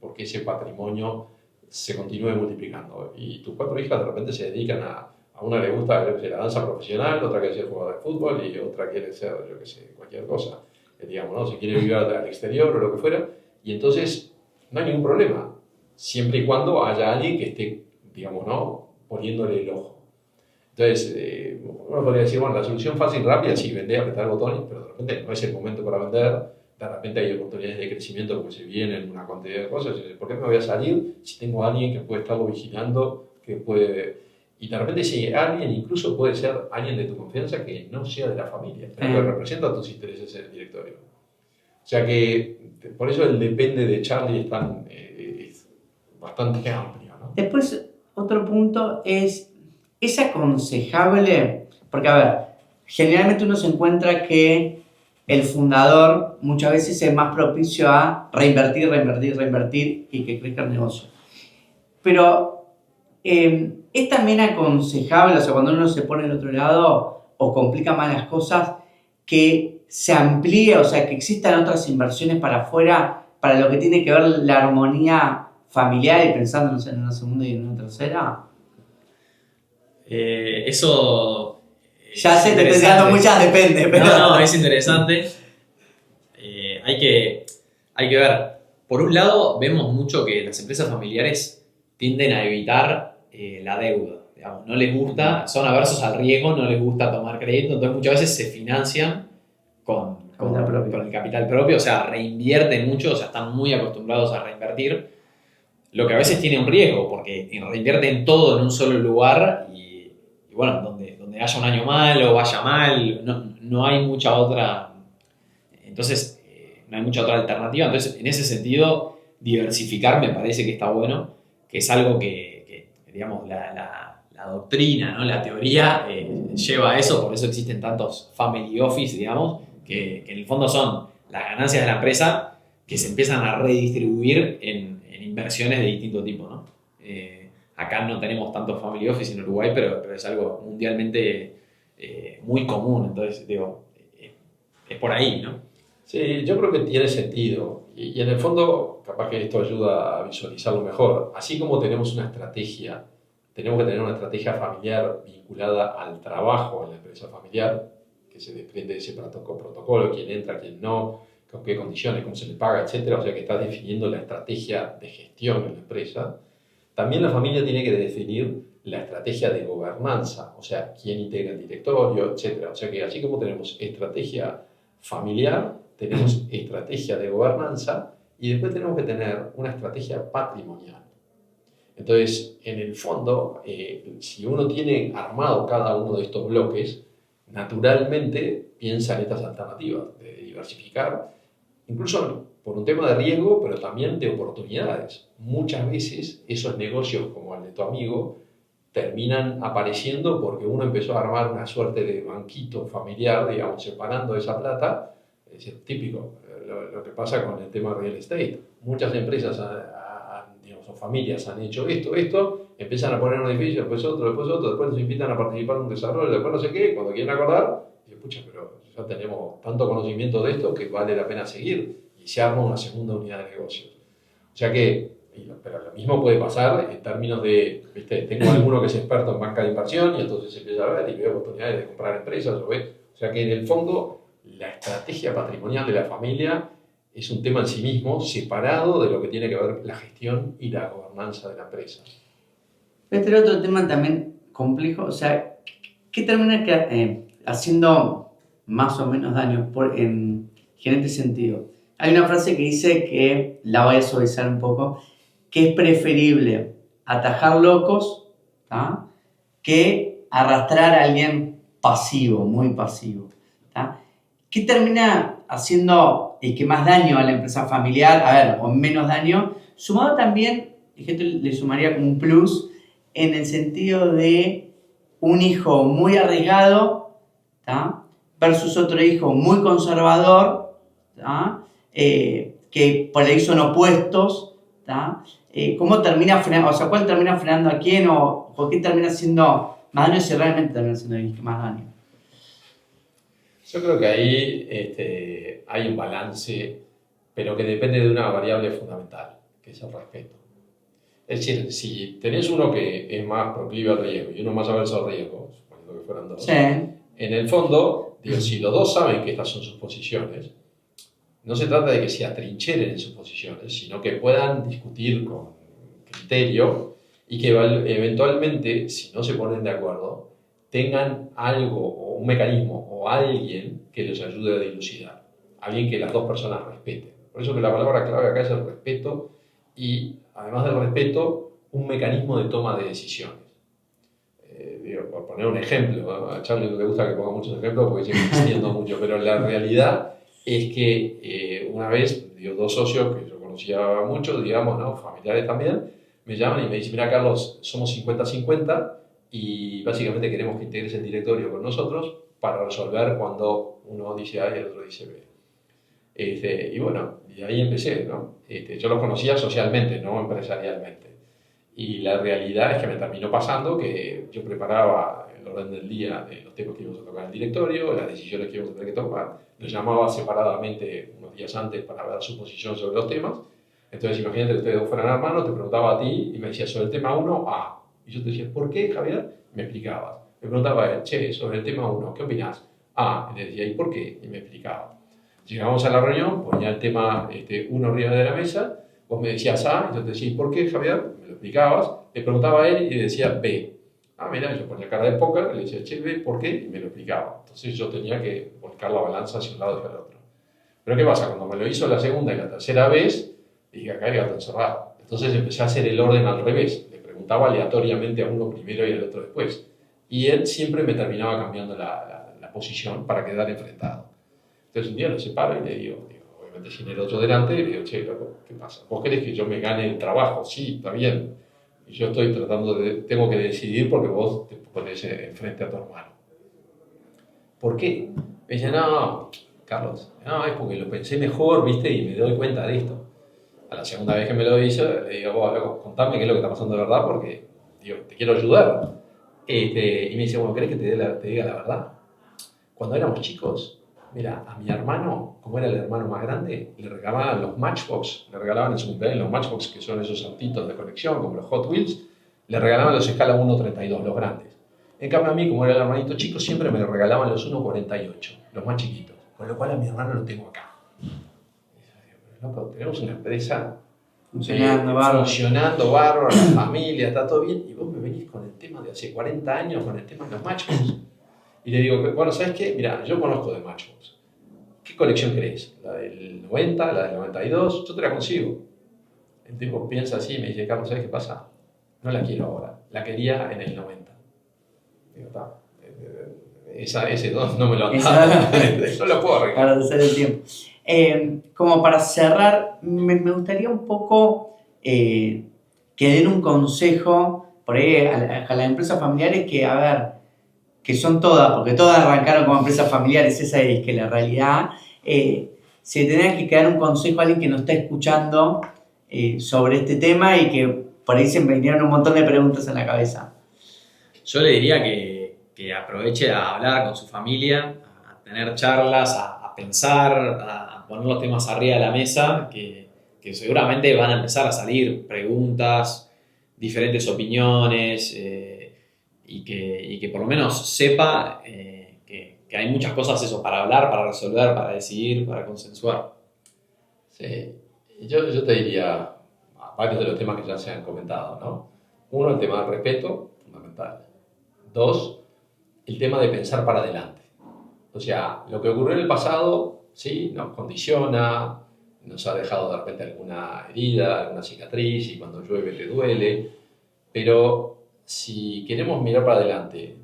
porque ese patrimonio se continúe multiplicando. Y tus 4 hijas de repente se dedican a una le gusta la danza profesional, otra quiere ser jugadora de fútbol y otra quiere ser, yo qué sé, cualquier cosa. Digamos, ¿no? Si quiere vivir al exterior o lo que fuera. Y entonces no hay ningún problema, siempre y cuando haya alguien que esté, digamos, ¿no? Poniéndole el ojo. Entonces, uno podría decir, bueno, la solución fácil y rápida, sí, vender, apretar botones, pero de repente no es el momento para vender. De repente hay oportunidades de crecimiento porque se vienen una cantidad de cosas. ¿Por qué me voy a salir si tengo a alguien que puede estarlo vigilando, que puede... Y de repente si alguien incluso puede ser alguien de tu confianza que no sea de la familia, pero que representa tus intereses en el directorio. O sea que por eso el depende de Charlie es bastante amplio, ¿no? Después, otro punto es aconsejable, porque a ver, generalmente uno se encuentra que el fundador muchas veces es más propicio a reinvertir y que crezca el negocio. Pero es también aconsejable, o sea, cuando uno se pone del otro lado o complica más las cosas, que se amplíe, o sea, que existan otras inversiones para afuera, para lo que tiene que ver la armonía familiar y pensando en una segunda y en una tercera. Eso... Ya sé, te estoy dando muchas depende, pero... No, es interesante. Hay que ver. Por un lado, vemos mucho que las empresas familiares tienden a evitar la deuda. Digamos, no les gusta, son aversos al riesgo, no les gusta tomar crédito, entonces muchas veces se financian con el capital propio, o sea, reinvierten mucho, o sea, están muy acostumbrados a reinvertir, lo que a veces tiene un riesgo, porque reinvierten todo en un solo lugar y bueno, donde haya un año mal o vaya mal, no hay mucha otra, entonces no hay mucha otra alternativa, entonces en ese sentido diversificar me parece que está bueno, que es algo que digamos, la doctrina, ¿no? La teoría lleva a eso, por eso existen tantos family office, digamos, que en el fondo son las ganancias de la empresa que se empiezan a redistribuir en inversiones de distinto tipo, ¿no? Acá no tenemos tantos family office en Uruguay, pero es algo mundialmente muy común, entonces digo, es por ahí, ¿no? Sí, yo creo que tiene sentido y en el fondo capaz que esto ayuda a visualizarlo mejor. Así como tenemos una estrategia, tenemos que tener una estrategia familiar vinculada al trabajo en la empresa familiar, que se desprende de ese protocolo, quién entra, quién no, con qué condiciones, cómo se le paga, etcétera. O sea que estás definiendo la estrategia de gestión en la empresa. También la familia tiene que definir la estrategia de gobernanza, o sea, quién integra el directorio, etcétera. O sea que así como tenemos estrategia familiar, tenemos estrategia de gobernanza y después tenemos que tener una estrategia patrimonial. Entonces, en el fondo, si uno tiene armado cada uno de estos bloques, naturalmente piensa en estas alternativas de diversificar, incluso por un tema de riesgo, pero también de oportunidades. Muchas veces esos negocios, como el de tu amigo, terminan apareciendo porque uno empezó a armar una suerte de banquito familiar, digamos, separando esa plata. Es típico lo que pasa con el tema real estate. Muchas empresas digamos, o familias han hecho esto, empiezan a poner un edificio, después otro, después nos invitan a participar en un desarrollo, después no sé qué, cuando quieren acordar, dicen, pucha, pero ya tenemos tanto conocimiento de esto que vale la pena seguir, y se arma una segunda unidad de negocios. O sea que, pero lo mismo puede pasar en términos de, ¿viste? Tengo alguno que es experto en banca de inversión y entonces empieza a ver y ve oportunidades de comprar empresas, o sea que en el fondo la estrategia patrimonial de la familia es un tema en sí mismo, separado de lo que tiene que ver la gestión y la gobernanza de la empresa. Este es otro tema también complejo, o sea, ¿qué termina haciendo más o menos daño en este sentido? Hay una frase que dice que, la voy a suavizar un poco, que es preferible atajar locos, ¿tá?, que arrastrar a alguien pasivo, muy pasivo, ¿tá? ¿Qué termina haciendo que más daño a la empresa familiar? A ver, o menos daño, sumado también, y esto le sumaría como un plus, en el sentido de un hijo muy arriesgado, ¿tá?, versus otro hijo muy conservador, ¿tá?, que por ahí son opuestos, ¿tá? ¿Cómo termina frenando? O sea, ¿cuál termina frenando a quién o qué termina haciendo más daño si realmente termina haciendo más daño? Yo creo que ahí hay un balance, pero que depende de una variable fundamental, que es el respeto. Es decir, si tenés uno que es más proclive al riesgo y uno más averso al riesgo, suponiendo que fueran dos, sí, en el fondo, digo, si los dos saben que estas son sus posiciones, no se trata de que se atrincheren en sus posiciones, sino que puedan discutir con criterio y que eventualmente, si no se ponen de acuerdo, tengan algo o un mecanismo o alguien que les ayude a dilucidar, alguien que las dos personas respeten. Por eso que la palabra clave acá es el respeto y, además del respeto, un mecanismo de toma de decisiones. digo, por poner un ejemplo, ¿no? A Charlie no le gusta que ponga muchos ejemplos porque sigue insistiendo mucho, pero la realidad es que una vez, digo, dos socios que yo conocía mucho, digamos, ¿no? Familiares también, me llaman y me dicen, mira Carlos, somos 50-50 y básicamente queremos que integres el directorio con nosotros para resolver cuando uno dice A y el otro dice B. Y bueno, y ahí empecé, ¿no? Yo los conocía socialmente, no empresarialmente. Y la realidad es que me terminó pasando que yo preparaba el orden del día de los temas que íbamos a tocar en el directorio, las decisiones que íbamos a tener que tomar, los llamaba separadamente unos días antes para ver su posición sobre los temas. Entonces, imagínate que ustedes dos fueran hermanos, te preguntaba a ti y me decía sobre el tema 1, A. Y yo te decía, ¿por qué, Javier? Me explicabas. Me preguntaba a él, che, sobre el tema 1, ¿qué opinás? A. Y le decía, ¿y por qué? Y me explicaba. Llegábamos a la reunión, ponía el tema 1 arriba de la mesa, vos me decías A, y yo te decía, ¿y por qué, Javier? Me lo explicabas. Le preguntaba a él y le decía B. Ah, mira, yo ponía cara de póker, le decía, che, B, ¿por qué? Y me lo explicaba. Entonces yo tenía que volcar la balanza hacia un lado y hacia el otro. Pero ¿qué pasa? Cuando me lo hizo la segunda y la tercera vez, dije, acá hay gato encerrado. Entonces empecé a hacer el orden al revés. Le preguntaba aleatoriamente a uno primero y al otro después. Y él siempre me terminaba cambiando la posición para quedar enfrentado. Entonces un día lo separo y le digo, obviamente sin el otro delante, y le digo, che, loco, ¿qué pasa? ¿Vos querés que yo me gane el trabajo? Sí, está bien. Y yo estoy tratando tengo que decidir porque vos te pones enfrente a tu hermano. ¿Por qué? Me dice, no, Carlos, no, es porque lo pensé mejor, ¿viste? Y me doy cuenta de esto. A la segunda vez que me lo hizo, le digo, vos, loco, contame qué es lo que está pasando de verdad porque, digo, te quiero ayudar. Y me dice, bueno, ¿querés que te diga la verdad? Cuando éramos chicos, mira, a mi hermano, como era el hermano más grande, le regalaban los Matchbox, le regalaban en su cumpleaños los Matchbox, que son esos autitos de colección, como los Hot Wheels, le regalaban los escala 1.32, los grandes. En cambio a mí, como era el hermanito chico, siempre me regalaban los 1.48, los más chiquitos, con lo cual a mi hermano lo tengo acá. Loco, tenemos una empresa funcionando bárbaro, la familia, está todo bien, y vos me venís con el tema de hace 40 años, con el tema de los Matchbox. Y le digo, bueno, ¿sabes qué? Mira, yo conozco de Matchbox. ¿Qué colección querés? ¿La del 90? ¿La del 92? Yo te la consigo. El tipo piensa así y me dice, Carlos, ¿sabes qué pasa? No la quiero ahora. La quería en el 90. Digo, está. Ese 2 no me lo han dado. Eso lo puedo arreglar. Para hacer el tiempo. Como para cerrar, me gustaría un poco que den un consejo por ahí a las empresas familiares que, a ver, que son todas, porque todas arrancaron como empresas familiares, esa es que la realidad, se tendría que quedar un consejo a alguien que nos está escuchando sobre este tema y que por ahí se me vinieron un montón de preguntas en la cabeza. Yo le diría que aproveche a hablar con su familia, a tener charlas, a pensar, a poner los temas arriba de la mesa, que seguramente van a empezar a salir preguntas, diferentes opiniones, y que por lo menos sepa que hay muchas cosas eso para hablar, para resolver, para decidir, para consensuar. Sí, yo te diría varios de los temas que ya se han comentado, ¿no? Uno, el tema del respeto, fundamental. Dos, el tema de pensar para adelante. O sea, lo que ocurrió en el pasado, sí, nos condiciona, nos ha dejado de repente alguna herida, alguna cicatriz, y cuando llueve te duele, pero si queremos mirar para adelante,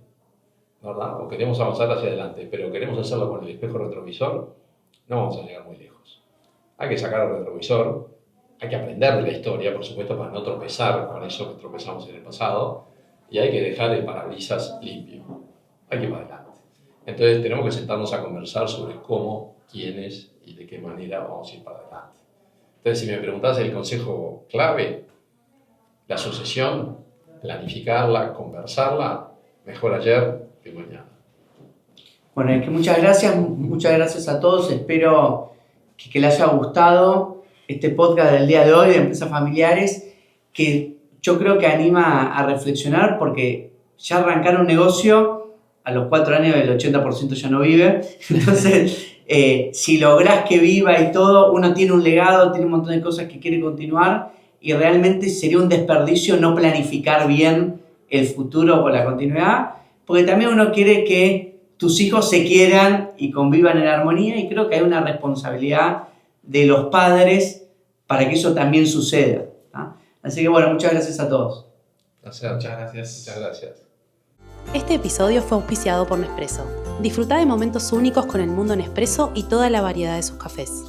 ¿verdad? O queremos avanzar hacia adelante, pero queremos hacerlo con el espejo retrovisor, no vamos a llegar muy lejos. Hay que sacar el retrovisor, hay que aprender de la historia, por supuesto, para no tropezar con eso que tropezamos en el pasado, y hay que dejar el parabrisas limpio. Hay que ir para adelante. Entonces tenemos que sentarnos a conversar sobre cómo, quiénes y de qué manera vamos a ir para adelante. Entonces, si me preguntás el consejo clave, la sucesión, planificarla, conversarla, mejor ayer que mañana. Bueno, es que muchas gracias a todos. Espero que les haya gustado este podcast del día de hoy de Empresas Familiares, que yo creo que anima a reflexionar porque ya arrancar un negocio, a los 4 años el 80% ya no vive. Entonces, si lográs que viva y todo, uno tiene un legado, tiene un montón de cosas que quiere continuar y realmente sería un desperdicio no planificar bien el futuro o la continuidad, porque también uno quiere que tus hijos se quieran y convivan en armonía y creo que hay una responsabilidad de los padres para que eso también suceda, ¿no? Así que bueno, muchas gracias a todos. Muchas gracias. Muchas gracias. Este episodio fue auspiciado por Nespresso. Disfruta de momentos únicos con el mundo Nespresso y toda la variedad de sus cafés.